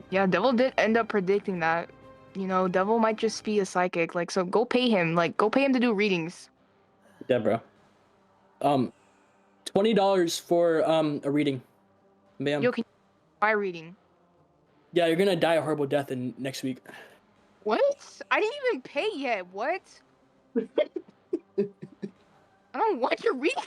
Speaker 1: Yeah, Devil did end up predicting that. You know, Devil might just be a psychic. Like, so go pay him. Like, go pay him to do readings.
Speaker 3: Yeah, bro. $20 for a reading. Bam.
Speaker 1: Yo, can you buy reading?
Speaker 3: Yeah, you're gonna die a horrible death in next week.
Speaker 1: What? I didn't even pay yet. What? I don't want your reading.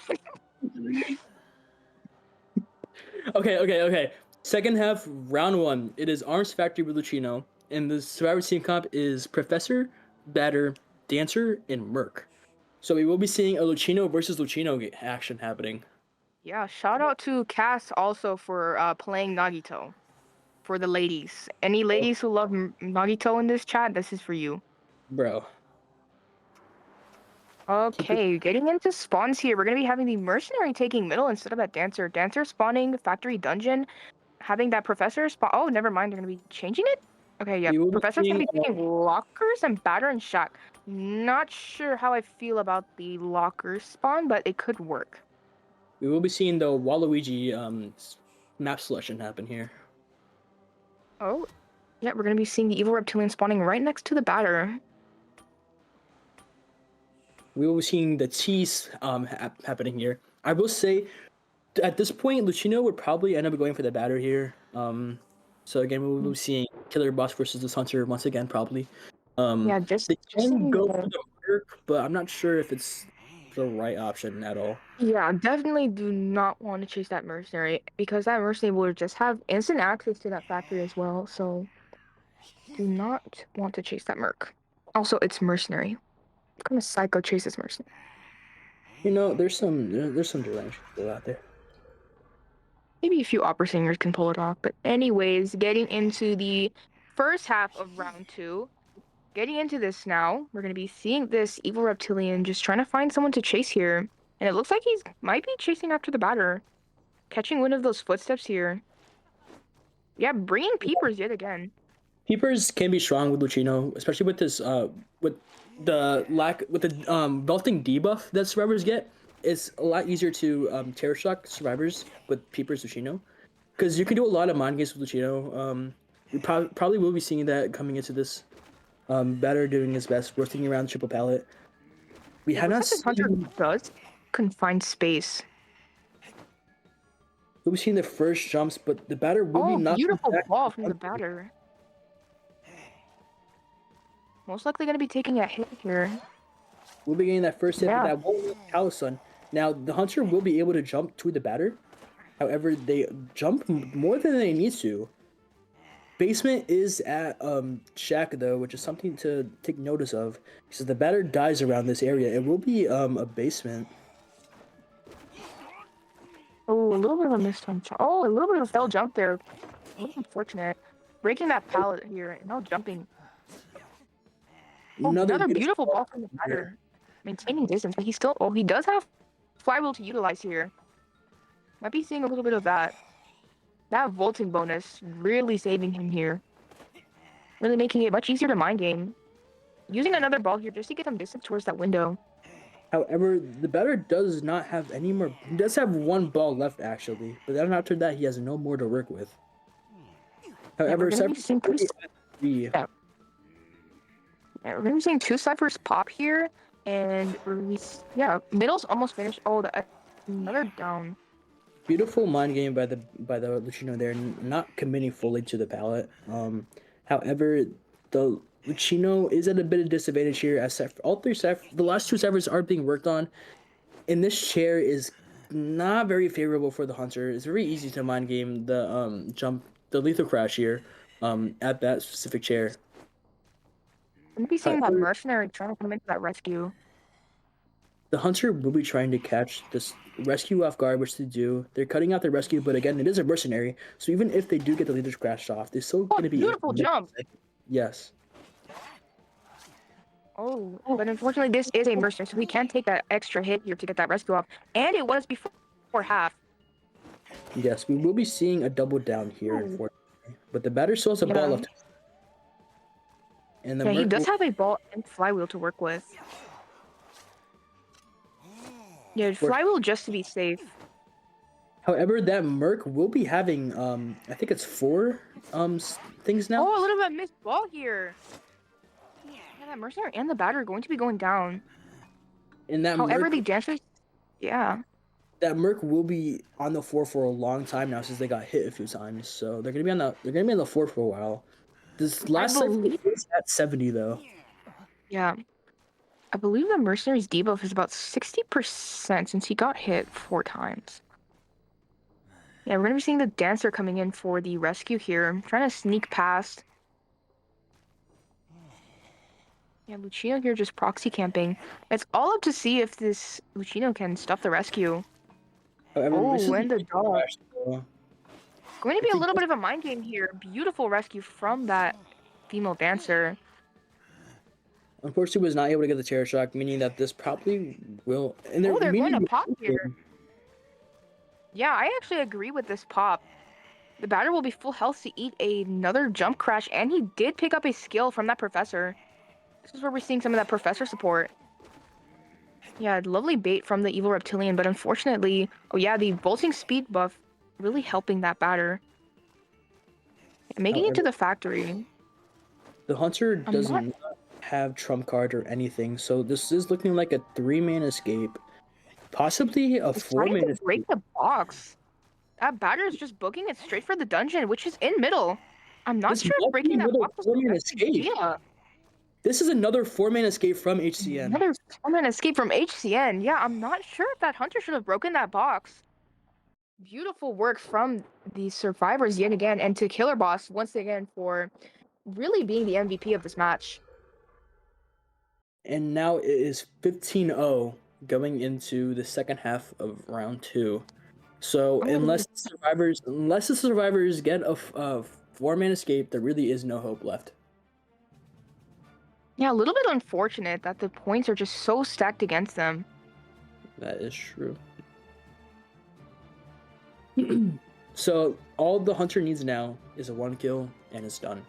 Speaker 3: Okay. Second half, round 1. It is Arms Factory with Lucino, and the Survivor Team comp is Professor, Batter, Dancer, and Merc. So we will be seeing a Lucino versus Lucino action happening.
Speaker 1: Yeah, shout out to Cass also for playing Nagito. For the ladies. Any ladies who love Nagito in this chat, this is for you.
Speaker 3: Bro.
Speaker 1: Okay, getting into spawns here. We're going to be having the Mercenary taking middle instead of that Dancer. Dancer spawning Factory Dungeon. Having that Professor spawn. Oh, never mind. They're going to be changing it? Okay, yeah. Professor's going to be taking Lockers and Batter and Shack. Not sure how I feel about the Lockers spawn, but it could work.
Speaker 3: We will be seeing the Waluigi map selection happen here.
Speaker 1: Oh, yeah. We're going to be seeing the Evil Reptilian spawning right next to the Batter.
Speaker 3: We will be seeing the T's happening here. I will say, at this point, Lucino would probably end up going for the Batter here. So again, we will be seeing Killer Boss versus this Hunter once again, probably.
Speaker 1: Yeah, just
Speaker 3: they can go
Speaker 1: the...
Speaker 3: for the Merc, but I'm not sure if it's the right option at all.
Speaker 1: Yeah, definitely do not want to chase that Mercenary because that Mercenary will just have instant access to that factory as well. So do not want to chase that Merc. Also, it's Mercenary. What kind of psycho chases Mercenary?
Speaker 3: You know, there's some deranged people out there.
Speaker 1: Maybe a few opera singers can pull it off. But anyways, getting into the first half of round 2. Getting into this now, we're going to be seeing this Evil Reptilian just trying to find someone to chase here. And it looks like he might be chasing after the Batter. Catching one of those footsteps here. Yeah, bringing Peepers yet again.
Speaker 3: Peepers can be strong with Lucino, especially with this with the belting debuff that survivors get. It's a lot easier to terror shock survivors with Peepers Lucino, because you can do a lot of mind games with Lucino. We probably will be seeing that coming into this. Batter doing his best, rotating around the triple pallet. We have not seen...
Speaker 1: Hunter does confined space.
Speaker 3: We've seen the first jumps, but the Batter will be not...
Speaker 1: Beautiful ball from the Batter. Most likely going to be taking a hit here.
Speaker 3: We'll be getting that first hit with that Calisun. Now, the Hunter will be able to jump to the Batter. However, they jump more than they need to. Basement is at Shack though, which is something to take notice of, because if the Batter dies around this area, it will be a basement.
Speaker 1: Oh, a little bit of a missed jump. Oh, a little bit of a fell jump there. A little unfortunate. Breaking that pallet here and now jumping. Oh, another beautiful ball from the Batter. Maintaining distance, but he still... Oh, he does have Flywheel to utilize here. Might be seeing a little bit of that. That vaulting bonus really saving him here. Really making it much easier to mind game. Using another ball here just to get him distance towards that window.
Speaker 3: However, the batter does not have any more. He does have one ball left actually, but then after that, he has no more to work with.
Speaker 1: Yeah, we're
Speaker 3: However,
Speaker 1: gonna be
Speaker 3: Cypher's
Speaker 1: seeing
Speaker 3: already at 3.
Speaker 1: yeah, yeah, we're gonna be seeing 2 ciphers pop here, and yeah, middle's almost finished. Oh, another down.
Speaker 3: Beautiful mind game by the Lucino there, not committing fully to the pallet. However, the Lucino is at a bit of disadvantage here as the last 2 ciphers are being worked on, and this chair is not very favorable for the hunter. It's very easy to mind game the lethal crash here, at that specific chair.
Speaker 1: I'm gonna be seeing that mercenary trying to come into that rescue.
Speaker 3: The hunter will be trying to catch this rescue off guard, which they do. They're cutting out their rescue, but again, it is a mercenary, so even if they do get the leaders crashed off, they're still
Speaker 1: Oh,
Speaker 3: going to be
Speaker 1: beautiful jump.
Speaker 3: Yes.
Speaker 1: Oh, but unfortunately, this is a mercenary, so we can't take that extra hit here to get that rescue off. And it was before half.
Speaker 3: Yes, we will be seeing a double down here, unfortunately. But the batter still has a ball left. And the
Speaker 1: Yeah, he
Speaker 3: Merc
Speaker 1: does have a ball and flywheel to work with. Yeah, flywheel just to be safe.
Speaker 3: However, that Merc will be having I think it's 4 things now.
Speaker 1: Oh, a little bit missed ball here. Yeah, that mercenary and the batter are going to be going down.
Speaker 3: And that
Speaker 1: However,
Speaker 3: Merc,
Speaker 1: the dancers, yeah.
Speaker 3: that Merc will be on the floor for a long time now since they got hit a few times. So they're gonna be on the floor for a while. This last cycle is at 70 though.
Speaker 1: Yeah. I believe the mercenary's debuff is about 60% since he got hit 4 times. Yeah, we're gonna be seeing the dancer coming in for the rescue here. I'm trying to sneak past. Yeah, Lucino here just proxy camping. It's all up to see if this Lucino can stuff the rescue.
Speaker 3: However,
Speaker 1: Oh, and the dog.
Speaker 3: so
Speaker 1: Going to be a little bit of a mind game here. Beautiful rescue from that female dancer.
Speaker 3: unfortunately was not able to get the terror shock, meaning that this probably will. And
Speaker 1: Oh, they're going to
Speaker 3: meaning
Speaker 1: pop here. Yeah, I actually agree with this pop. The batter will be full health to eat another jump crash, and he did pick up a skill from that professor. This is where we're seeing some of that professor support. Yeah, lovely bait from the evil reptilian, but unfortunately, oh yeah, the bolting speed buff really helping that batter. Making it to the factory.
Speaker 3: The hunter doesn't have trump card or anything, so this is looking like a 3-man escape, possibly a 4-man escape.
Speaker 1: Break the box. That batter is just booking it straight for the dungeon, which is in middle. I'm not sure if breaking that box was the best idea.
Speaker 3: This is another 4-man escape from HCN.
Speaker 1: Another 4-man escape from HCN. Yeah, I'm not sure if that hunter should have broken that box. Beautiful work from the survivors yet again, and to Killer Boss once again for really being the MVP of this match.
Speaker 3: And now it is 15-0 going into the second half of round 2. So unless the survivors get a 4-man escape, there really is no hope left.
Speaker 1: Yeah, a little bit unfortunate that the points are just so stacked against them.
Speaker 3: That is true. So all the hunter needs now is a 1 kill and it's done.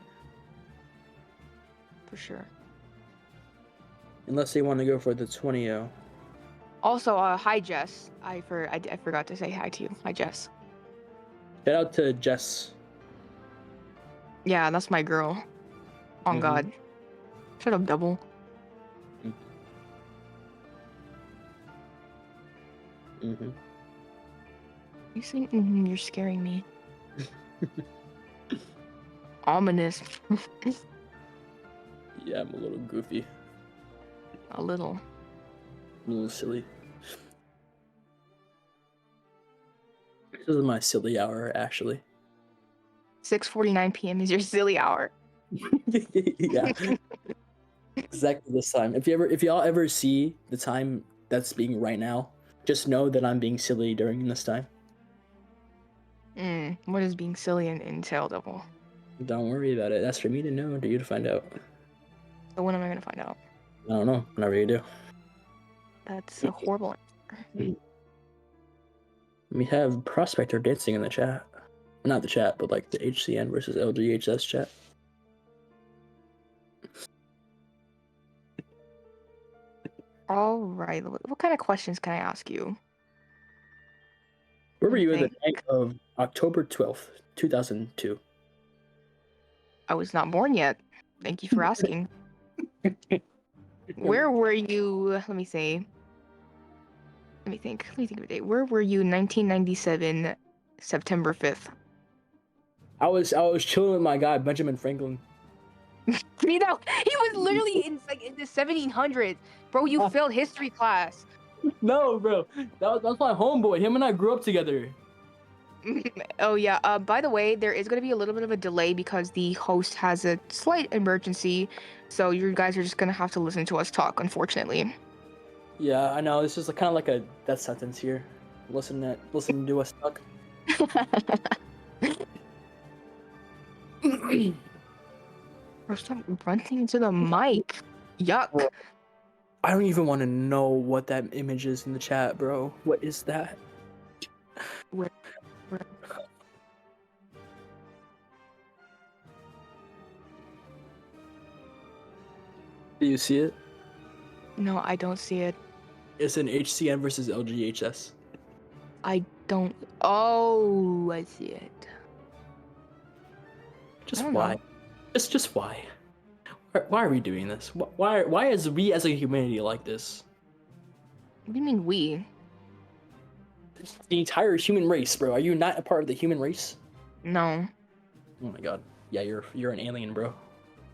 Speaker 1: For sure.
Speaker 3: Unless they want to go for the 20-0.
Speaker 1: Also, hi Jess. I forgot to say hi to you. Hi Jess.
Speaker 3: Shout out to Jess.
Speaker 1: Yeah, that's my girl. On God. Shut up, double. You think you're scaring me. Ominous.
Speaker 3: Yeah, I'm a little goofy.
Speaker 1: A little.
Speaker 3: A little silly. This is my silly hour, actually.
Speaker 1: 6:49 p.m. is your silly hour.
Speaker 3: Yeah. Exactly this time. If y'all ever see the time that's being right now, just know that I'm being silly during this time.
Speaker 1: What is being silly entail, double?
Speaker 3: Don't worry about it. That's for me to know, to you to find out.
Speaker 1: So when am I gonna find out?
Speaker 3: I don't know. Whenever you do.
Speaker 1: That's a horrible answer.
Speaker 3: We have Prospector dancing in the chat. Not the chat, but like the HCN versus LGHS chat.
Speaker 1: All right. What kind of questions can I ask you?
Speaker 3: Where were
Speaker 1: Let me
Speaker 3: you the
Speaker 1: think.
Speaker 3: night of October 12th, 2002?
Speaker 1: I was not born yet. Thank you for asking. Where were you? Let me see. Let me think. Let me think of a date. Where were you 1997, September 5th?
Speaker 3: I was chilling with my guy Benjamin Franklin.
Speaker 1: You know, he was literally in like in the 1700s. Bro, you failed history class.
Speaker 3: No, bro, that's my homeboy. Him and I grew up together.
Speaker 1: Oh yeah. By the way, there is gonna be a little bit of a delay because the host has a slight emergency, so you guys are just gonna have to listen to us talk, unfortunately.
Speaker 3: Yeah, I know. This is kind of like a death sentence here. Listen to us talk.
Speaker 1: Bro, stop grunting into the mic. Yuck.
Speaker 3: I don't even want to know what that image is in the chat, bro. What is that?
Speaker 1: Where-
Speaker 3: Do you see it?
Speaker 1: No, I don't see it.
Speaker 3: It's an HCN versus LGHS.
Speaker 1: I don't. Oh, I see it.
Speaker 3: Just
Speaker 1: I don't
Speaker 3: why?
Speaker 1: know.
Speaker 3: Just why? Why are we doing this? Why is we as a humanity like this?
Speaker 1: What do you mean we?
Speaker 3: The entire human race, bro. Are you not a part of the human race?
Speaker 1: No.
Speaker 3: Oh my god. Yeah, you're an alien, bro.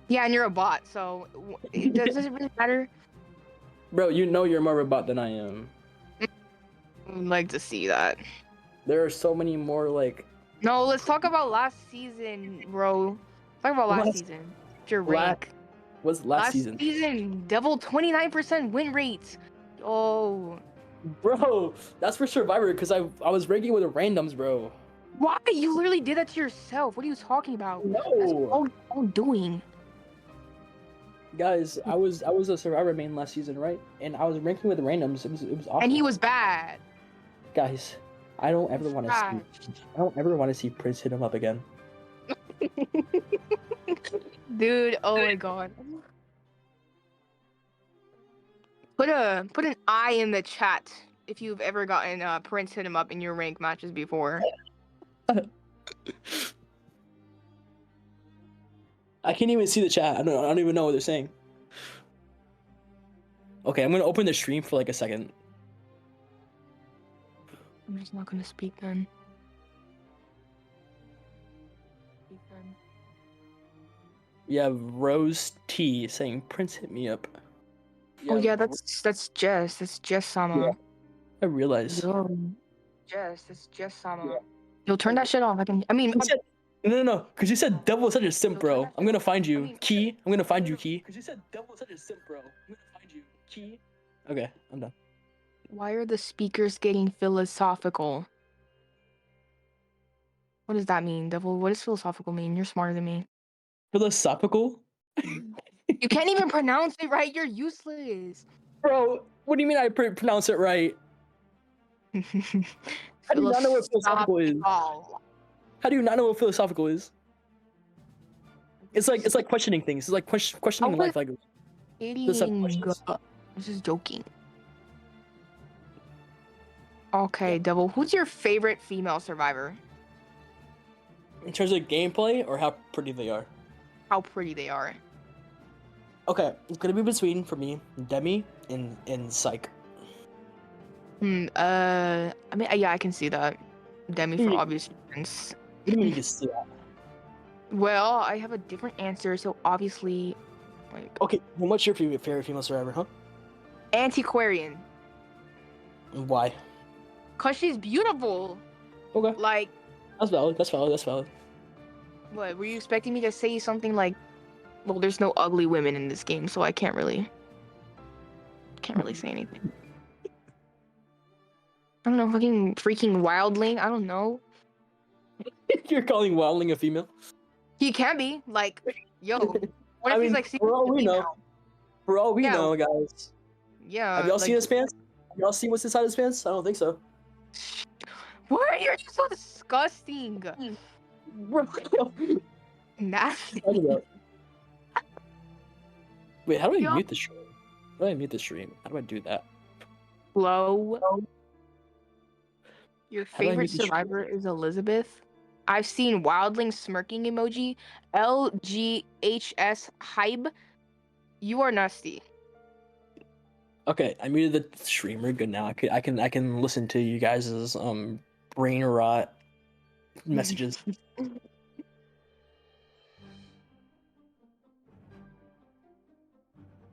Speaker 1: Yeah, and you're a bot, so does it really matter?
Speaker 3: Bro, you know you're more robot than I am.
Speaker 1: I'd like to see that.
Speaker 3: There are so many more like
Speaker 1: No, let's talk about last season, bro. Talk about last
Speaker 3: Last-
Speaker 1: season. Your
Speaker 3: la-
Speaker 1: rank.
Speaker 3: what's last season?
Speaker 1: Devil 29% win rates. Oh.
Speaker 3: Bro, that's for Survivor because I was ranking with the randoms, bro.
Speaker 1: Why? You literally did that to yourself. What are you talking about? That's
Speaker 3: No.
Speaker 1: all I'm doing.
Speaker 3: Guys, I was a Survivor main last season, right? And I was ranking with the randoms. It was awful.
Speaker 1: And he was bad.
Speaker 3: Guys, I don't ever want to see Prince hit him up again.
Speaker 1: Dude, oh my god. Put an I in the chat if you've ever gotten Prince hit him up in your rank matches before.
Speaker 3: I can't even see the chat. I don't even know what they're saying. Okay, I'm gonna open the stream for like a second.
Speaker 1: I'm just not gonna speak then.
Speaker 3: You have Rose T saying Prince hit me up.
Speaker 1: Oh yeah, that's Jess. That's Jess Sama.
Speaker 3: Yeah. I realize.
Speaker 1: Yo. Jess, that's Jess Sama. Yo, turn that shit off. I mean,
Speaker 3: No, because you said devil is such a simp, bro. I'm gonna find you. Key. I'm gonna find you, Key. Because you said devil is such a simp, bro. I'm gonna find you. Key. Okay, I'm done.
Speaker 1: why are the speakers getting philosophical? What does that mean, Devil? What does philosophical mean? You're smarter than me.
Speaker 3: Philosophical?
Speaker 1: You can't even pronounce it right. You're useless.
Speaker 3: Bro, what do you mean I pronounce it right? How do you not know what philosophical is? How do you not know what philosophical is? It's like questioning things. It's like questioning life. Like
Speaker 1: I'm just joking. Okay,
Speaker 3: Yeah.
Speaker 1: Devil. Who's your favorite female survivor?
Speaker 3: in terms of gameplay or how pretty they are.
Speaker 1: How pretty they are.
Speaker 3: Okay, it's gonna be between for me Demi and Psych.
Speaker 1: I mean, yeah, I can see that. Demi for
Speaker 3: Hmm.
Speaker 1: obvious reasons.
Speaker 3: What do you mean you can see that?
Speaker 1: Well, I have a different answer, so obviously, like,
Speaker 3: Okay, then what's your favorite female survivor, huh?
Speaker 1: Antiquarian.
Speaker 3: And why?
Speaker 1: Cause she's beautiful.
Speaker 3: Okay,
Speaker 1: Like,
Speaker 3: that's valid. That's valid. That's valid.
Speaker 1: what, were you expecting me to say something like, well, there's no ugly women in this game, so I can't really say anything. I don't know, fucking freaking wildling, I don't know.
Speaker 3: You're calling Wildling a female?
Speaker 1: He can be, like, yo, what if
Speaker 3: I
Speaker 1: he's
Speaker 3: mean,
Speaker 1: like
Speaker 3: for all we know,
Speaker 1: Yeah.
Speaker 3: know, guys.
Speaker 1: Yeah.
Speaker 3: Have y'all
Speaker 1: like,
Speaker 3: seen his pants? Have y'all seen what's inside his pants? I don't think so.
Speaker 1: Why are you so disgusting?
Speaker 3: Bro,
Speaker 1: Nasty.
Speaker 3: Wait, how do I
Speaker 1: Yo.
Speaker 3: mute this show? How do I mute the stream? How do I do that?
Speaker 1: Hello. Your
Speaker 3: How do I
Speaker 1: favorite
Speaker 3: mute the stream?
Speaker 1: survivor is Elizabeth. I've seen Wildling smirking emoji. LGHS hype. You are nasty.
Speaker 3: Okay, I muted the stream. We're good now. I can listen to you guys' brain rot messages.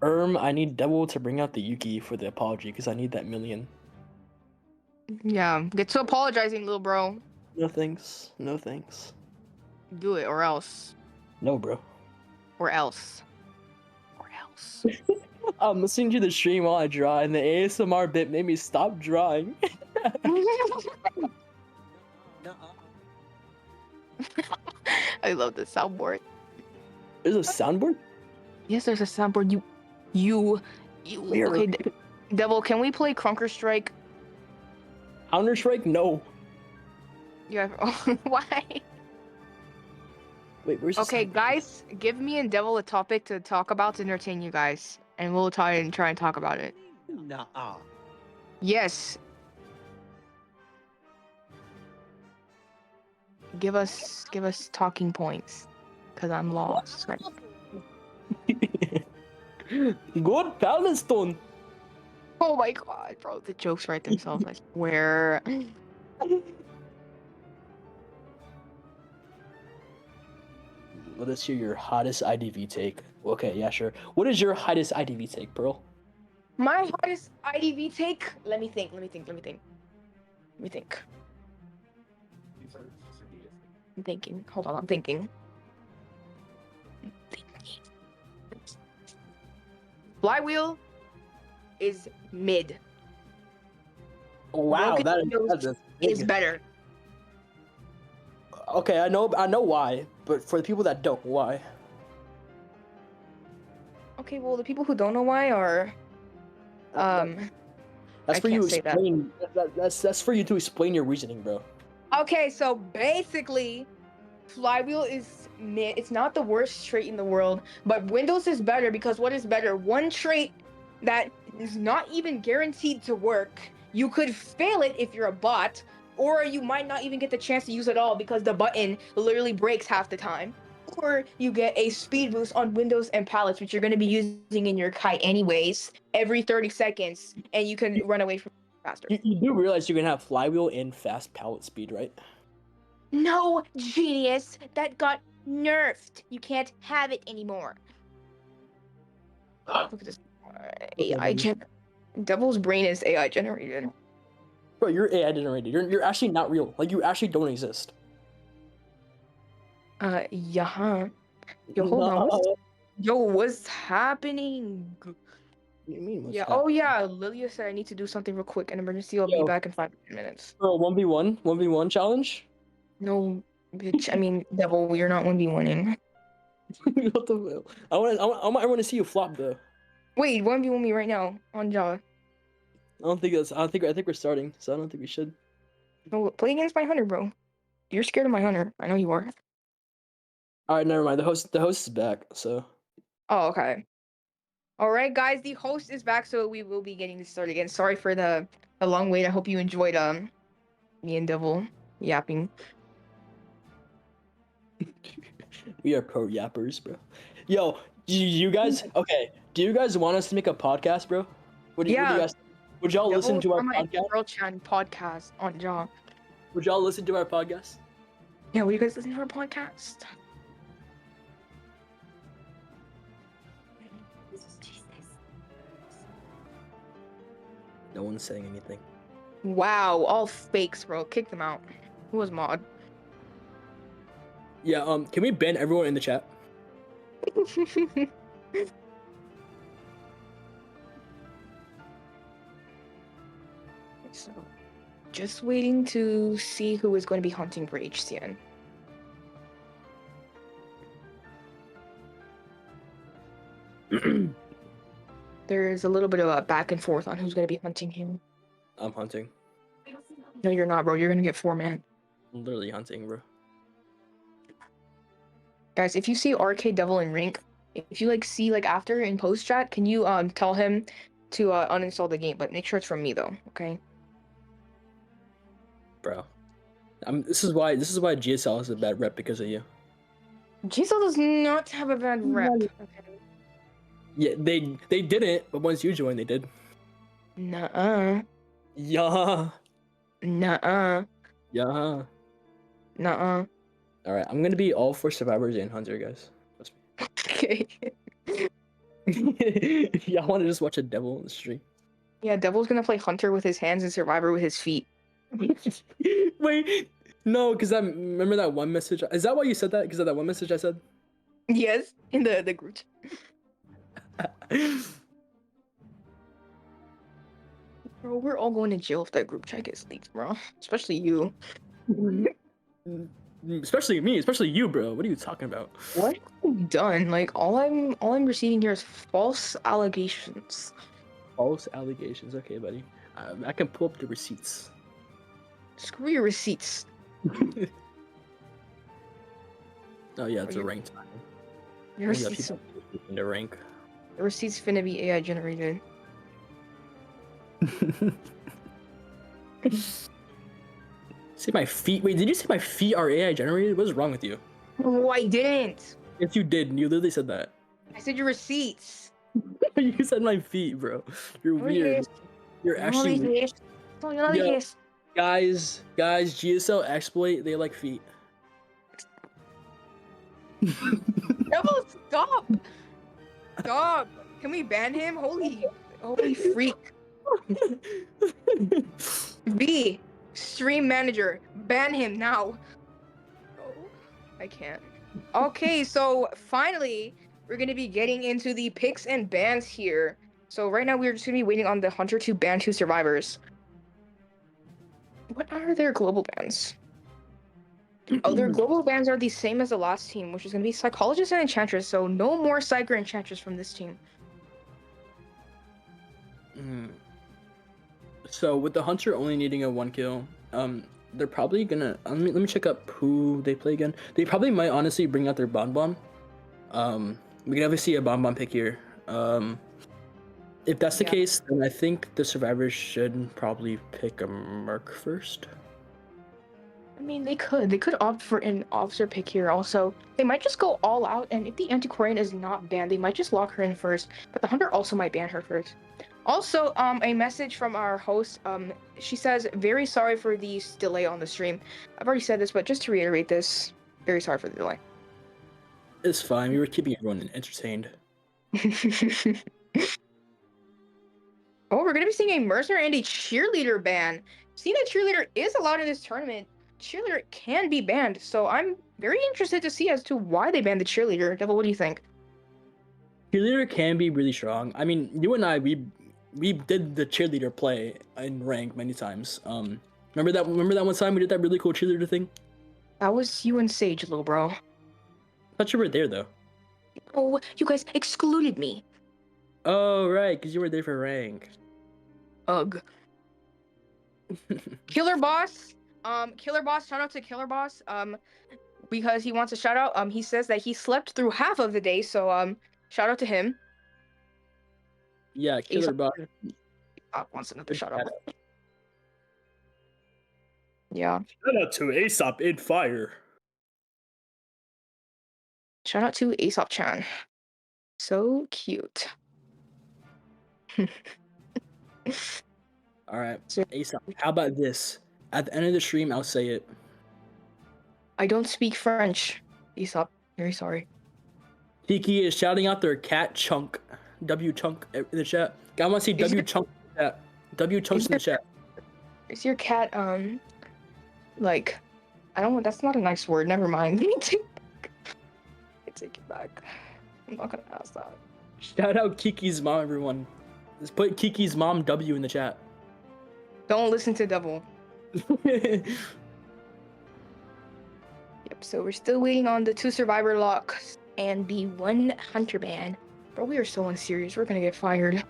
Speaker 3: I need Devil to bring out the Yuki for the apology because I need that million.
Speaker 1: Yeah, get to apologizing, little bro.
Speaker 3: No thanks. No thanks.
Speaker 1: Do it, or else.
Speaker 3: No, bro.
Speaker 1: Or else. Or else.
Speaker 3: I'm listening to the stream while I draw, and the ASMR bit made me stop drawing.
Speaker 1: I love the soundboard.
Speaker 3: There's a soundboard?
Speaker 1: Yes, there's a soundboard. You.
Speaker 3: Where?
Speaker 1: Okay, Devil, can we play Crunker Strike?
Speaker 3: Counter Strike? No.
Speaker 1: You have. Why?
Speaker 3: Wait, where's the
Speaker 1: Okay,
Speaker 3: soundboard?
Speaker 1: guys, give me and Devil a topic to talk about to entertain you guys, and we'll try and talk about it.
Speaker 4: Nuh-uh.
Speaker 1: Yes. Give us talking points, cause I'm lost. Right?
Speaker 3: Good Palestone.
Speaker 1: Oh my god, bro, the jokes write themselves. I swear.
Speaker 3: Let us hear your hottest IDV take. Okay, yeah, sure. What is your hottest IDV take, Pearl?
Speaker 1: My hottest IDV take. Let me think. I'm thinking. Hold on, I'm thinking. Flywheel is mid.
Speaker 3: Wow,
Speaker 1: Broken
Speaker 3: that's a
Speaker 1: Is
Speaker 3: big-
Speaker 1: better.
Speaker 3: Okay, I know why, but for the people that don't, why?
Speaker 1: Okay, well, the people who don't know why are,
Speaker 3: That's
Speaker 1: I
Speaker 3: for you
Speaker 1: can't
Speaker 3: to
Speaker 1: say that.
Speaker 3: explain. That's for you to explain your reasoning, bro.
Speaker 1: Okay, so basically, Flywheel is mid. It's not the worst trait in the world, but Windows is better because what is better? One trait that is not even guaranteed to work. You could fail it if you're a bot, or you might not even get the chance to use it all because the button literally breaks half the time. Or you get a speed boost on windows and pallets, which you're going to be using in your kite anyways, every 30 seconds, and you can run away from faster.
Speaker 3: You do realize you can have flywheel and fast pallet speed, right?
Speaker 1: No, genius, that got nerfed. You can't have it anymore. Look at this. AI Devil's brain is AI generated.
Speaker 3: Bro, you're AI generated. You're actually not real. Like, you actually don't exist.
Speaker 1: Yeah, huh? Yo, hold on. What's happening?
Speaker 3: What do you mean? What's
Speaker 1: Yeah.
Speaker 3: happening?
Speaker 1: Oh yeah. Lilia said I need to do something real quick. An emergency. I'll be
Speaker 3: Yo.
Speaker 1: back in 5 minutes.
Speaker 3: Bro, 1v1 challenge?
Speaker 1: No, bitch. I mean, Devil, you're not 1v1ing.
Speaker 3: What the hell? I want everyone to see you flop though.
Speaker 1: Wait, 1v1 me right now on Jaw.
Speaker 3: I think we're starting, so I don't think we should.
Speaker 1: No, play against my hunter, bro. You're scared of my hunter. I know you are.
Speaker 3: Alright, never mind. The host is back, so
Speaker 1: Oh, okay. All right, guys. The host is back, so we will be getting this started again. Sorry for the long wait. I hope you enjoyed me and Devil yapping.
Speaker 3: we are pro yappers, bro. Yo, you guys okay. Do you guys want us to make a podcast, bro? What do you
Speaker 1: Yeah.
Speaker 3: guys would y'all listen to our
Speaker 1: Devil, I'm
Speaker 3: podcast?
Speaker 1: Girl Chan podcast on Jaw.
Speaker 3: Would y'all listen to our podcast?
Speaker 1: Yeah, will you guys listen to our podcast?
Speaker 3: No one's saying anything.
Speaker 1: Wow, all fakes, bro. Kick them out. Who was mod?
Speaker 3: Yeah, can we ban everyone in the chat?
Speaker 1: So, just waiting to see who is going to be hunting for HCN. There's a little bit of a back and forth on who's going to be hunting him.
Speaker 3: I'm hunting.
Speaker 1: No, you're not, bro. You're going to get 4-man.
Speaker 3: I'm literally hunting, bro.
Speaker 1: Guys, if you see RK Devil in Rink, If you like see like after in post chat, can you tell him to uninstall the game, but make sure it's from me though, okay?
Speaker 3: Bro. This is why GSL has a bad rep because of you.
Speaker 1: GSL does not have a bad rep. Okay.
Speaker 3: Yeah, they didn't, but once you joined, they did.
Speaker 1: Nuh-uh.
Speaker 3: Yeah.
Speaker 1: Nuh-uh.
Speaker 3: Yeah.
Speaker 1: Nuh-uh.
Speaker 3: All right, I'm gonna be all for survivors and hunter, guys. Trust
Speaker 1: Okay.
Speaker 3: me. Y'all want to just watch a devil in the stream?
Speaker 1: Yeah, Devil's gonna play Hunter with his hands and Survivor with his feet.
Speaker 3: Wait, no, because I remember that one message. Is that why you said that? Because of that one message I said?
Speaker 1: Yes, in the group chat. Bro, we're all going to jail if that group chat gets leaked, bro. Especially you.
Speaker 3: Especially me, especially you, bro. What are you talking about?
Speaker 1: What have you done? Like all I'm receiving here is false allegations.
Speaker 3: False allegations. Okay, buddy. I can pull up the receipts.
Speaker 1: Screw your receipts.
Speaker 3: Oh yeah, it's
Speaker 1: Are
Speaker 3: a
Speaker 1: you-
Speaker 3: ranked time.
Speaker 1: Your
Speaker 3: Oh, yeah,
Speaker 1: receipts,
Speaker 3: people in the rank.
Speaker 1: your receipts finna be AI generated.
Speaker 3: See my feet? Wait, did you say my feet are AI generated? What is wrong with you?
Speaker 1: No, I didn't.
Speaker 3: Yes, you did. You literally said that.
Speaker 1: I said your receipts.
Speaker 3: You said my feet, bro. You're
Speaker 1: No
Speaker 3: weird.
Speaker 1: yes.
Speaker 3: You're
Speaker 1: No
Speaker 3: actually weird.
Speaker 1: yes. No
Speaker 3: Yo.
Speaker 1: yes.
Speaker 3: Guys, GSL exploit. They like feet.
Speaker 1: Devil, stop. Stop. Can we ban him? Holy freak. B, stream manager, ban him now. Oh, I can't. Okay, so finally, we're gonna be getting into the picks and bans here. So right now, we're just gonna be waiting on the Hunter to ban 2 survivors. What are their global bans? Oh, their global bans are the same as the last team, which is gonna be Psychologist and Enchantress, so no more Psych or Enchantress from this team.
Speaker 3: So with the hunter only needing a 1 kill, they're probably gonna. Let me check up who they play again. They probably might honestly bring out their bomb. We can definitely see a bomb pick here. If that's the
Speaker 1: Yeah.
Speaker 3: case, then I think the survivors should probably pick a merc first.
Speaker 1: I mean, they could opt for an officer pick here also. They might just go all out, and if the Antiquarian is not banned, they might just lock her in first, but the Hunter also might ban her first. Also, a message from our host, she says, very sorry for the delay on the stream. I've already said this, but just to reiterate this, very sorry for the delay.
Speaker 3: It's fine, we were keeping everyone entertained.
Speaker 1: Oh, we're gonna be seeing a mercenary and a cheerleader ban. Seeing that cheerleader is allowed in this tournament, cheerleader can be banned, so I'm very interested to see as to why they banned the cheerleader. Devil, what do you think?
Speaker 3: Cheerleader can be really strong. I mean, you and I, we did the cheerleader play in rank many times. Remember that one time we did that really cool cheerleader thing?
Speaker 1: That was you and Sage, little bro.
Speaker 3: I thought you were there though.
Speaker 1: Oh, you guys excluded me.
Speaker 3: Oh right, because you were there for rank.
Speaker 1: Ugh. Killer Boss. Killer Boss, shout out to Killer Boss. Because he wants a shout out. He says that he slept through half of the day, so shout out to him.
Speaker 3: Yeah, Killer Boss.
Speaker 1: Wants another shout out. Yeah.
Speaker 3: Shout out to Aesop in fire.
Speaker 1: Shout out to Aesop Chan. So cute.
Speaker 3: All right,
Speaker 1: So-
Speaker 3: Aesop. How about this? At the end of the stream, I'll say it.
Speaker 1: I don't speak French. Aesop, very sorry.
Speaker 3: Kiki is shouting out their cat chunk, W chunk in the chat. I want to see
Speaker 1: Is
Speaker 3: W
Speaker 1: your-
Speaker 3: chunk in the chat. W chunks in the chat.
Speaker 1: Is your cat like I don't want that's not a nice word, never mind. I take it back. I'm not gonna ask that.
Speaker 3: Shout out Kiki's mom, everyone. Let's put Kiki's mom W in the chat.
Speaker 1: Don't listen to Devil. Yep, so we're still waiting on the 2 survivor locks and the 1 hunter ban. Bro, we are so unserious. We're gonna get fired.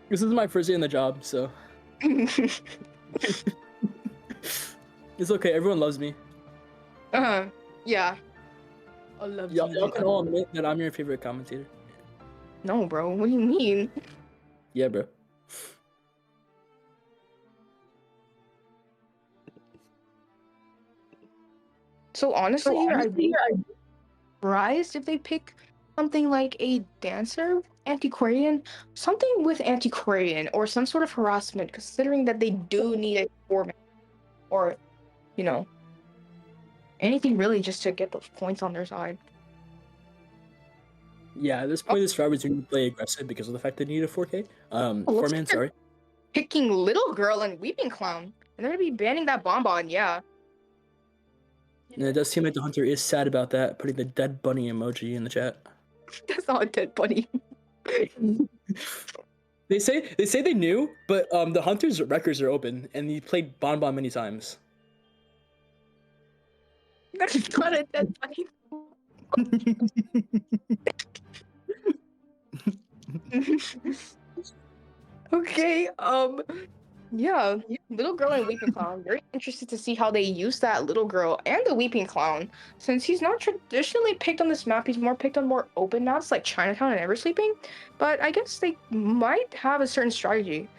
Speaker 3: This is my first day on the job, so it's okay. Everyone loves me.
Speaker 1: Yeah. I love
Speaker 3: Y'all
Speaker 1: GD.
Speaker 3: can all admit that I'm your favorite commentator.
Speaker 1: No, bro. What do you mean?
Speaker 3: Yeah, bro.
Speaker 1: So honestly, here I'd be surprised if they pick something like a dancer, antiquarian, something with antiquarian or some sort of harassment, considering that they do need a format or, you know, anything really just to get those points on their side.
Speaker 3: Yeah, at this point, this Strawberries are going to play aggressive because of the fact they need a 4K.
Speaker 1: Oh, looks
Speaker 3: 4-man,
Speaker 1: like they're
Speaker 3: sorry.
Speaker 1: picking Little Girl and Weeping Clown, and they're gonna be banning that bonbon. Yeah,
Speaker 3: And it does seem like the hunter is sad about that, putting the dead bunny emoji in the chat.
Speaker 1: that's not a dead bunny.
Speaker 3: They say they knew, but the hunter's records are open, and he played Bonbon many times.
Speaker 1: That's not a dead bunny. Okay, yeah, Little Girl and Weeping Clown. Very interested to see how they use that Little Girl and the Weeping Clown. Since he's not traditionally picked on this map, he's more picked on more open maps like Chinatown and Ever Sleeping. But I guess they might have a certain strategy.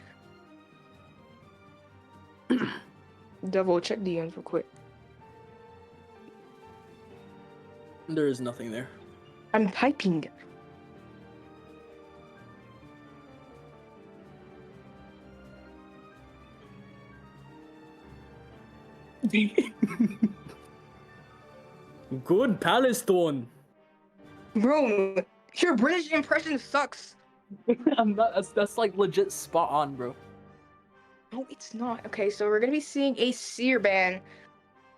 Speaker 1: Double check DMs real quick.
Speaker 3: There is nothing there.
Speaker 1: I'm typing.
Speaker 3: Good Palestone.
Speaker 1: Bro, your British impression sucks.
Speaker 3: I'm not. That's like legit spot on, bro.
Speaker 1: No, it's not. Okay, so we're gonna be seeing a seer ban.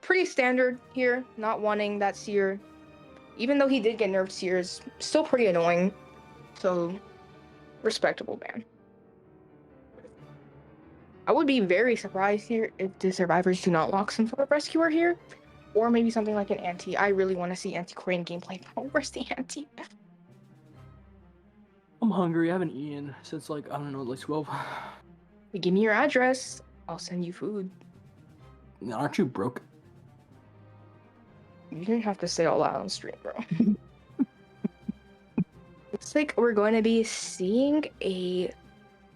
Speaker 1: Pretty standard here, not wanting that seer. Even though he did get nerfed, seer is still pretty annoying. So, respectable ban. I would be very surprised here if the survivors do not lock some sort of rescuer here. Or maybe something like an anti. I really want to see anti-Korean gameplay. Oh, where's the anti?
Speaker 3: I'm hungry. I haven't eaten since like I don't know, like 12.
Speaker 1: Give me your address. I'll send you food.
Speaker 3: Aren't you broke?
Speaker 1: You didn't have to say all that on stream, bro. Looks like we're going to be seeing a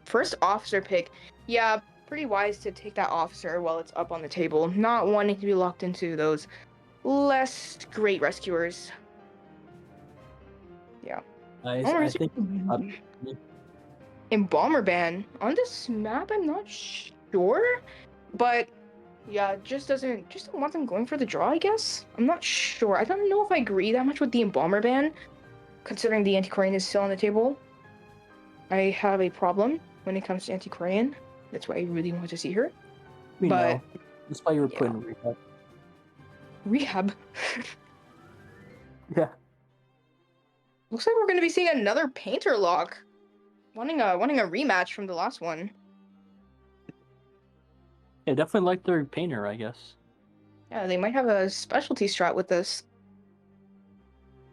Speaker 1: first officer pick. Yeah, pretty wise to take that officer while it's up on the table, not wanting to be locked into those less great rescuers. Yeah.
Speaker 3: I think
Speaker 1: Embalmer ban on this map, I'm not sure, but yeah, just don't want them going for the draw, I guess. I'm not sure. I don't know if I agree that much with the Embalmer ban, considering the anti-Korean is still on the table. I have a problem when it comes to anti-Korean. That's why I really want to see her.
Speaker 3: we
Speaker 1: but
Speaker 3: know. That's why you were
Speaker 1: yeah.
Speaker 3: putting rehab.
Speaker 1: Rehab.
Speaker 3: Yeah.
Speaker 1: Looks like we're going to be seeing another painter lock. Wanting a rematch from the last one.
Speaker 3: Yeah, definitely like their painter, I guess.
Speaker 1: Yeah, they might have a specialty strat with this.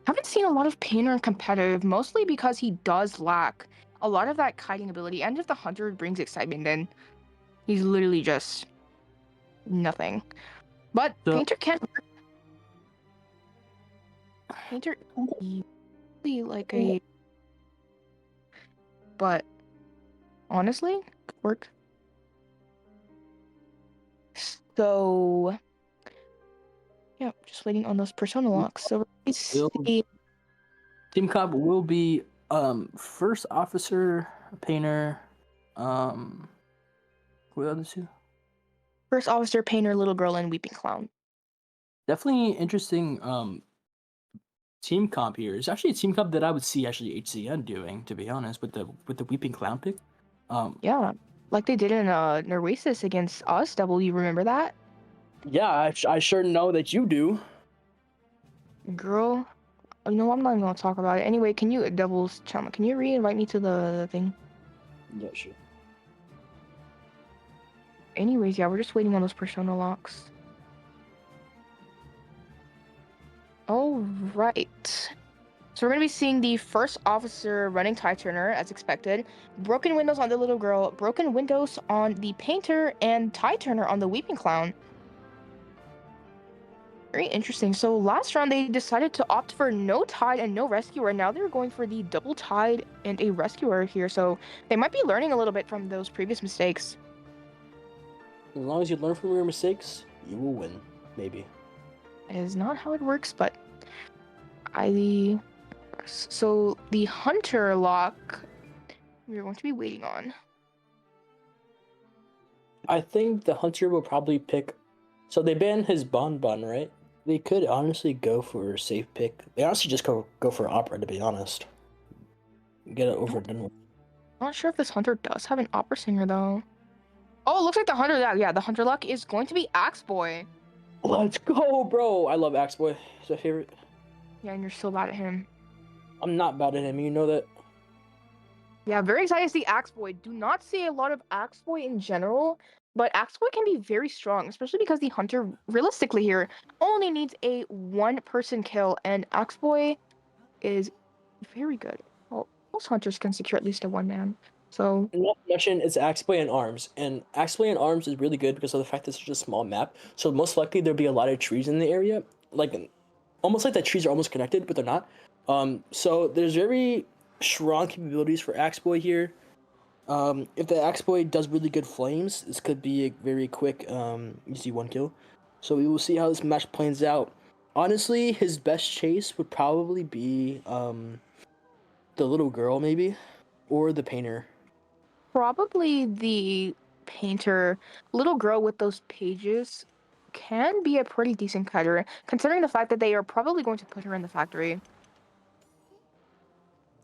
Speaker 1: Haven't seen a lot of painter in competitive, mostly because he does lack a lot of that kiting ability. And if the hunter brings excitement, then he's literally just nothing. But
Speaker 3: So-
Speaker 1: painter can't. Painter really like a. But honestly, could work. So yeah, just waiting on those persona locks. So we see
Speaker 3: Team Cop will be first officer, painter, what are the other two?
Speaker 1: first officer, painter, little girl, and weeping clown.
Speaker 3: Definitely interesting team comp here. It's actually a team comp that I would see actually HCN doing, to be honest, with the Weeping Clown pick.
Speaker 1: Yeah, like they did in Neurosis against us. Double, you remember that?
Speaker 3: Yeah, I sure know that you do.
Speaker 1: Girl, you know I'm not even gonna talk about it. Anyway, can you Doubles channel? Can you re-invite me to the thing?
Speaker 3: Yeah, sure.
Speaker 1: Anyways, yeah, we're just waiting on those persona locks. All right. So we're gonna be seeing the first officer running tie turner as expected. Broken windows on the little girl, broken windows on the painter, and tie turner on the weeping clown. Very interesting. So last round they decided to opt for no tide and no rescuer. Now they're going for the double tide and a rescuer here. So they might be learning a little bit from those previous mistakes.
Speaker 3: As long as you learn from your mistakes, you will win. Maybe.
Speaker 1: It is not how it works, but so the hunter lock we're going to be waiting on.
Speaker 3: I think the hunter will probably pick. So they banned his bonbon, right? They could honestly go for a safe pick. They honestly just go for opera, to be honest. Get it over and done with.
Speaker 1: I'm not sure if this hunter does have an opera singer though. Oh, it looks like the hunter. Yeah, the hunter luck is going to be Axe Boy.
Speaker 3: Let's go, bro! I love Axe Boy. He's my favorite.
Speaker 1: Yeah, and you're still bad at him.
Speaker 3: I'm not bad at him. You know that.
Speaker 1: Yeah, very excited to see Axe Boy. Do not see a lot of Axe Boy in general, but Axe Boy can be very strong, especially because the hunter, realistically here, only needs a one-person kill, and Axe Boy is very good. Well, most hunters can secure at least a one-man. So
Speaker 3: And not to mention, it's Axe Boy and Arms. And Axe Boy and Arms is really good because of the fact that it's such a small map. So most likely there'll be a lot of trees in the area. Like, almost like the trees are almost connected, but they're not. So there's very strong capabilities for Axe Boy here. If the Axe Boy does really good flames, this could be a very quick, easy one kill. So we will see how this match plans out. Honestly, his best chase would probably be, the little girl, maybe, or the painter.
Speaker 1: probably the painter, little girl with those pages, can be a pretty decent cutter, considering the fact that they are probably going to put her in the factory.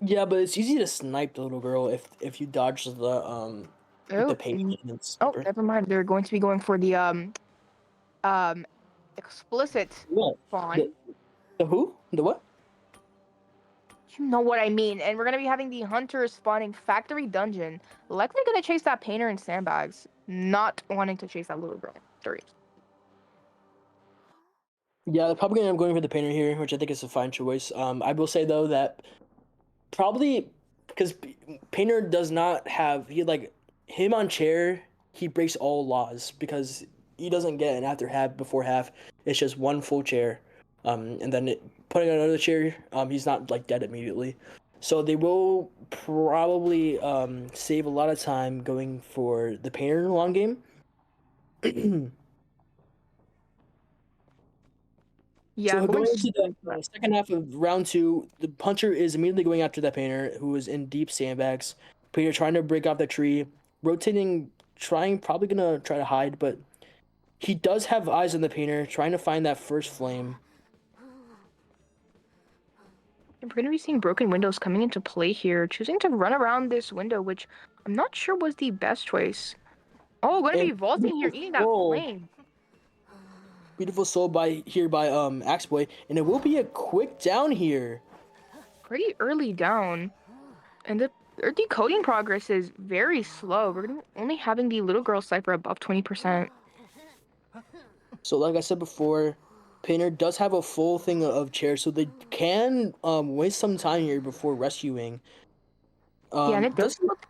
Speaker 3: Yeah, but it's easy to snipe the little girl if you dodge the
Speaker 1: Oh,
Speaker 3: paint and
Speaker 1: oh,
Speaker 3: sniper.
Speaker 1: never mind. They're going to be going for the um explicit
Speaker 3: What?
Speaker 1: spawn.
Speaker 3: The who? The what?
Speaker 1: You know what I mean. And we're gonna be having the hunter spawning factory dungeon. Likely gonna chase that painter in sandbags, not wanting to chase that little girl. Three.
Speaker 3: Yeah, they're probably gonna end up going for the painter here, which I think is a fine choice. I will say though that probably because painter does not have him on chair. He breaks all laws because he doesn't get an after half before half. It's just one full chair, and then putting on another chair. He's not like dead immediately. So they will probably save a lot of time going for the painter in the long game.
Speaker 1: Yeah,
Speaker 3: So
Speaker 1: going
Speaker 3: going into the
Speaker 1: straight for that.
Speaker 3: second half of round two, the puncher is immediately going after that painter who is in deep sandbags. Painter trying to break off the tree, rotating, probably gonna try to hide, but he does have eyes on the painter, trying to find that first flame.
Speaker 1: We're going to be seeing broken windows coming into play here, choosing to run around this window, which I'm not sure was the best choice. Oh, going to be
Speaker 3: And
Speaker 1: vaulting here, eating that flame.
Speaker 3: Beautiful soul by Axe Boy, and it will be a quick down here.
Speaker 1: Pretty early down. And their decoding progress is very slow. We're only having the little girl cipher above 20%.
Speaker 3: So like I said before, painter does have a full thing of chairs, so they can waste some time here before rescuing.
Speaker 1: Yeah, and it does look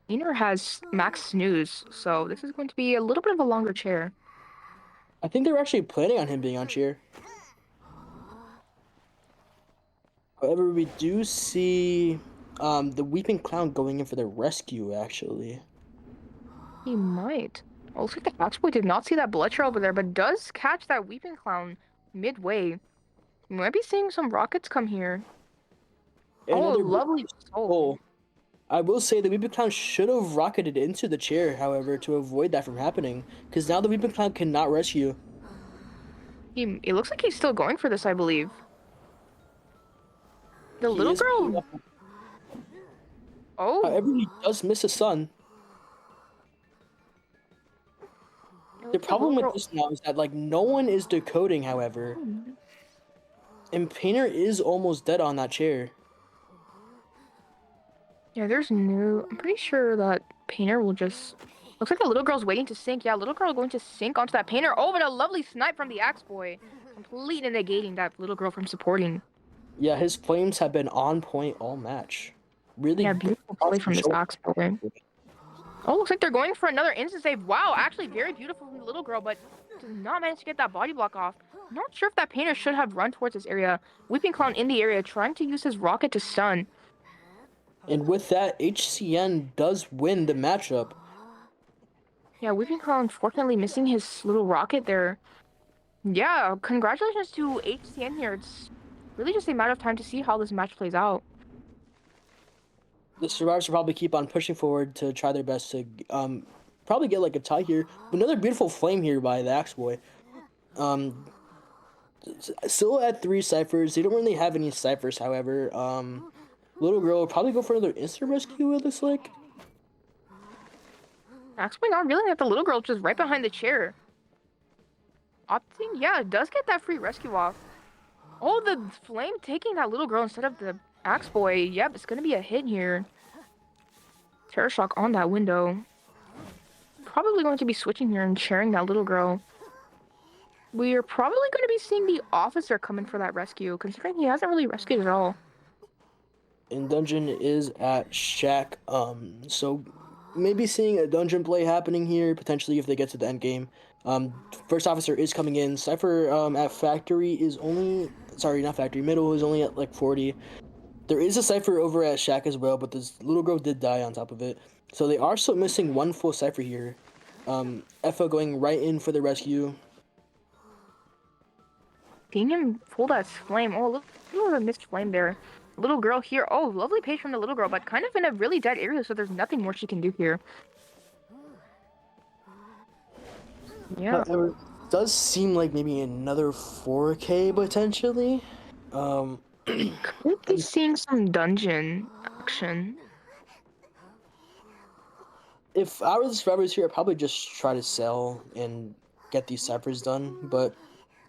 Speaker 1: painter has max snooze, so this is going to be a little bit of a longer chair.
Speaker 3: I think they're actually planning on him being on chair. However, we do see the Weeping Clown going in for the rescue, actually.
Speaker 1: He might. Oh, looks like the Foxboy did not see that blood trail over there, but does catch that Weeping Clown midway. We might be seeing some rockets come here. Oh,
Speaker 3: Another
Speaker 1: lovely soul.
Speaker 3: I will say the Weeping Clown should have rocketed into the chair, however, to avoid that from happening. Because now the Weeping Clown cannot rescue.
Speaker 1: It looks like he's still going for this, I believe. The
Speaker 3: He
Speaker 1: little
Speaker 3: is-
Speaker 1: girl. Oh.
Speaker 3: However, he does miss a son. The problem with this now is that no one is decoding, however. And Painter is almost dead on that chair.
Speaker 1: Yeah, I'm pretty sure that Painter will just... Looks like the little girl's waiting to sink. Yeah, little girl going to sink onto that Painter. Oh, but a lovely snipe from the Axe Boy. Completely negating that little girl from supporting.
Speaker 3: Yeah, his flames have been on point all match. Really
Speaker 1: beautiful play from this Axe Boy. Oh, looks like they're going for another instant save. Wow, actually very beautiful from the little girl, but does not manage to get that body block off. Not sure if that painter should have run towards this area. Weeping Clown in the area trying to use his rocket to stun.
Speaker 3: And with that, HCN does win the matchup.
Speaker 1: Yeah, Weeping Clown unfortunately missing his little rocket there. Yeah, congratulations to HCN here. It's really just a matter of time to see how this match plays out.
Speaker 3: The survivors will probably keep on pushing forward to try their best to probably get like a tie here. Another beautiful flame here by the Axe Boy. Still at 3 ciphers. They don't really have any ciphers, however. Little girl will probably go for another instant rescue, it looks like.
Speaker 1: Actually, not really. If the little girl just right behind the chair. Opting, yeah, it does get that free rescue off. Oh, the flame taking that little girl instead of the Axe Boy. Yep, it's gonna be a hit here. Terror Shock on that window. Probably going to be switching here and sharing that little girl. We are probably going to be seeing the officer come in for that rescue, considering he hasn't really rescued at all.
Speaker 3: And dungeon is at Shack. So maybe seeing a dungeon play happening here, potentially if they get to the end game. First officer is coming in. Cypher at factory is only, sorry, not factory, middle is only at like 40. There is a Cypher over at Shack as well, but this little girl did die on top of it. So they are still missing one full Cypher here. FO going right in for the rescue.
Speaker 1: Seeing him pull that flame. Oh, look at the missed flame there. Little girl here. Oh, lovely pace from the little girl, but kind of in a really dead area, so there's nothing more she can do here. Yeah.
Speaker 3: However, does seem like maybe another 4K potentially.
Speaker 1: Could be seeing some dungeon action.
Speaker 3: If I were the survivors here, I'd probably just try to sell and get these ciphers done. But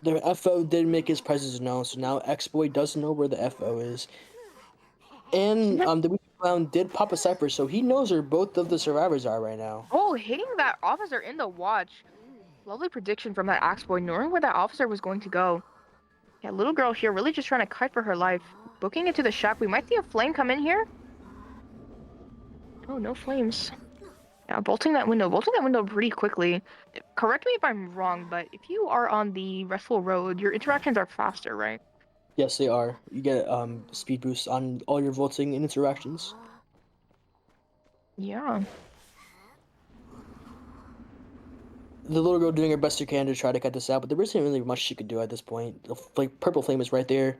Speaker 3: the FO did make his presence known, so now X-Boy does know where the FO is. And the Weeping Clown did pop a cipher, so he knows where both of the survivors are right now.
Speaker 1: Oh, hitting that officer in the watch. Lovely prediction from that Axe Boy, knowing where that officer was going to go. Yeah, little girl here really just trying to kite for her life. Booking into the shack. We might see a flame come in here. Oh, no flames. Yeah, bolting that window pretty quickly. Correct me if I'm wrong, but if you are on the Restful Road, your interactions are faster, right?
Speaker 3: Yes, they are. You get speed boost on all your vaulting and interactions.
Speaker 1: Yeah.
Speaker 3: The little girl doing her best she can to try to cut this out, but there isn't really much she could do at this point. The purple flame is right there,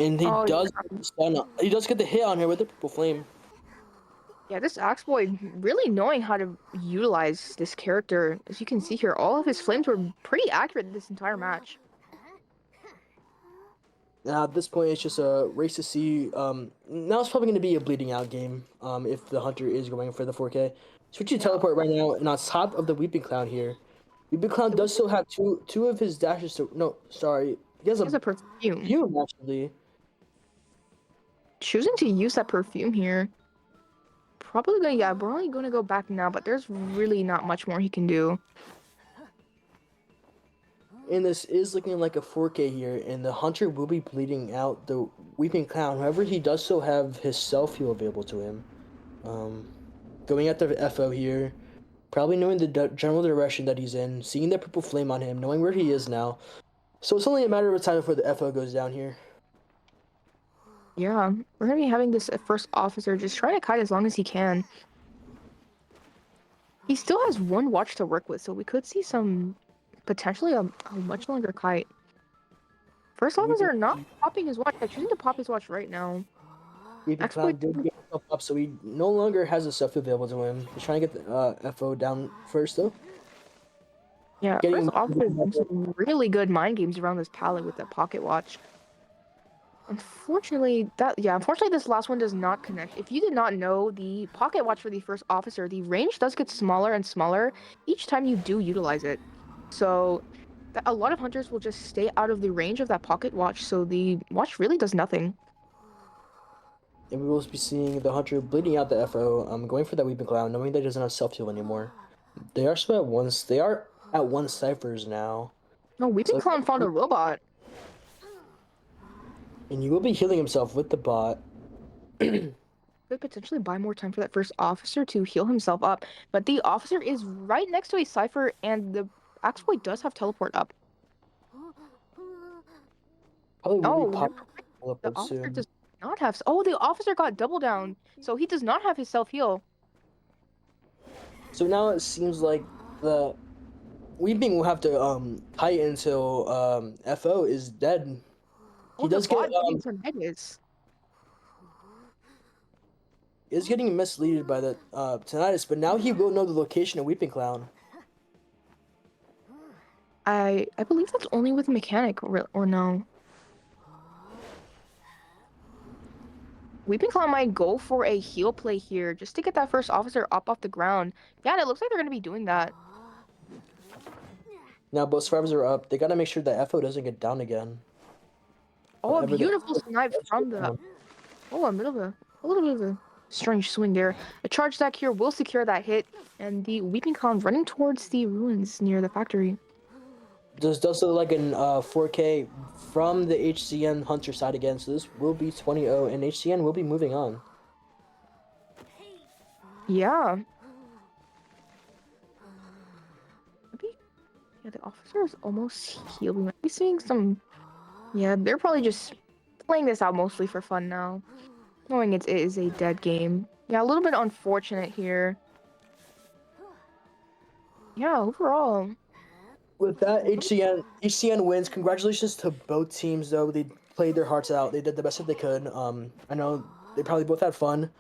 Speaker 3: and he does he does get the hit on her with the purple flame.
Speaker 1: Yeah, this Axe Boy really knowing how to utilize this character. As you can see here, all of his flames were pretty accurate this entire match.
Speaker 3: Now at this point, it's just a race to see. Now it's probably going to be a bleeding out game. If the hunter is going for the 4K, switching to teleport right now, and on top of the Weeping Clown here, Weeping Clown does still have two of his dashes to. No, sorry, he has
Speaker 1: a perfume.
Speaker 3: Perfume actually.
Speaker 1: Choosing to use that perfume here. Probably gonna, yeah, we're only gonna go back now, but there's really not much more he can do.
Speaker 3: And this is looking like a 4K here, and the hunter will be bleeding out the Weeping Clown. However, he does still have his self-heal available to him. Going at the FO here, probably knowing the general direction that he's in, seeing the purple flame on him, knowing where he is now. So it's only a matter of time before the FO goes down here.
Speaker 1: Yeah, we're gonna be having this first officer just trying to kite as long as he can. He still has one watch to work with, so we could see some potentially a much longer kite. First officer not popping his watch, choosing to pop his watch right now.
Speaker 3: Weeping Clown did get himself up, so he no longer has a stuff available to him. He's trying to get the FO down first, though.
Speaker 1: Yeah, first officer did some really good mind games around this pallet with that pocket watch. Unfortunately, this last one does not connect. If you did not know, the pocket watch for the first officer, the range does get smaller and smaller each time you do utilize it. So a lot of hunters will just stay out of the range of that pocket watch, so the watch really does nothing.
Speaker 3: And we will be seeing the hunter bleeding out the FO, going for that Weeping Clown, knowing that he doesn't have self-heal anymore. They are still at once. They are at 1 ciphers now.
Speaker 1: No, Weeping Clown found a robot.
Speaker 3: And he will be healing himself with the bot.
Speaker 1: Could potentially buy more time for that first officer to heal himself up, but the officer is right next to a cipher, and the Axe Boy does have teleport up.
Speaker 4: Probably will
Speaker 1: Oh,
Speaker 4: be
Speaker 1: you're
Speaker 4: popping
Speaker 1: right.
Speaker 4: up
Speaker 1: The officer
Speaker 4: soon.
Speaker 1: does not have. Oh, the officer got double down, so he does not have his self heal.
Speaker 4: So now it seems like the Weeping will have to fight until FO is dead. He
Speaker 1: Oh, the
Speaker 4: does get
Speaker 1: VOD getting tornadoes.
Speaker 4: is getting misleaded by the tinnitus, but now he will know the location of Weeping Clown.
Speaker 1: I believe that's only with mechanic or no. Weeping Clown might go for a heal play here just to get that first officer up off the ground. Yeah, and it looks like they're gonna be doing that.
Speaker 4: Now both survivors are up. They gotta make sure that FO doesn't get down again.
Speaker 1: Oh, a
Speaker 4: Whenever they
Speaker 1: beautiful snipe from the. Oh, a little bit of a strange swing there. A charge stack here will secure that hit, and the Weeping Clown running towards the ruins near the factory.
Speaker 4: does look like an 4K from the HCN Hunter side again, so this will be 20-0, and HCN will be moving on.
Speaker 1: Yeah. Maybe. Yeah, the officer is almost healed. We might be seeing some. Yeah, they're probably just playing this out mostly for fun now, knowing it is a dead game. Yeah, a little bit unfortunate here. Yeah, overall.
Speaker 4: With that, HCN wins. Congratulations to both teams, though. They played their hearts out. They did the best that they could. I know they probably both had fun.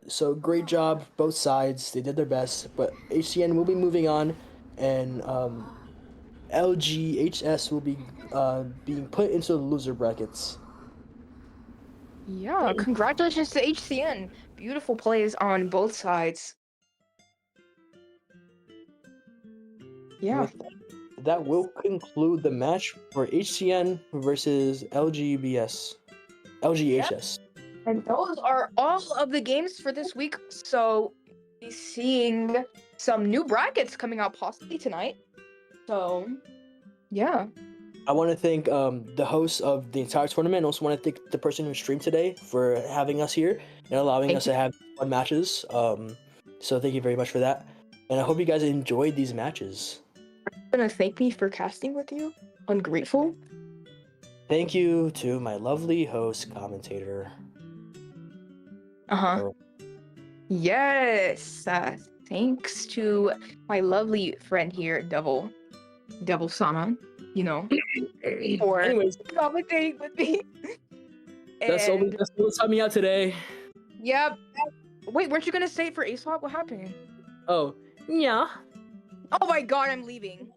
Speaker 4: So great job, both sides. They did their best. But HCN will be moving on, and LGHS will be being put into the loser brackets.
Speaker 1: Yeah, congratulations to HCN. Beautiful plays on both sides. Yeah.
Speaker 4: With that will conclude the match for HCN versus LGHS.
Speaker 1: And those are all of the games for this week. So we'll be seeing some new brackets coming out possibly tonight. So yeah.
Speaker 4: I want to thank the hosts of the entire tournament. I also want to thank the person who streamed today for having us here and allowing us to have fun matches. So thank you very much for that. And I hope you guys enjoyed these matches.
Speaker 1: Gonna thank me for casting with you. Ungrateful.
Speaker 4: Thank you to my lovely host commentator.
Speaker 1: Uh-huh. Yes. Thanks to my lovely friend here, Devil Sama, you know, for
Speaker 4: Anyways,
Speaker 1: commentating with me.
Speaker 4: that's what's helping me out today.
Speaker 1: Yep. Wait, weren't you gonna say it for Aesop? What happened?
Speaker 4: Oh, yeah.
Speaker 1: Oh my god, I'm leaving.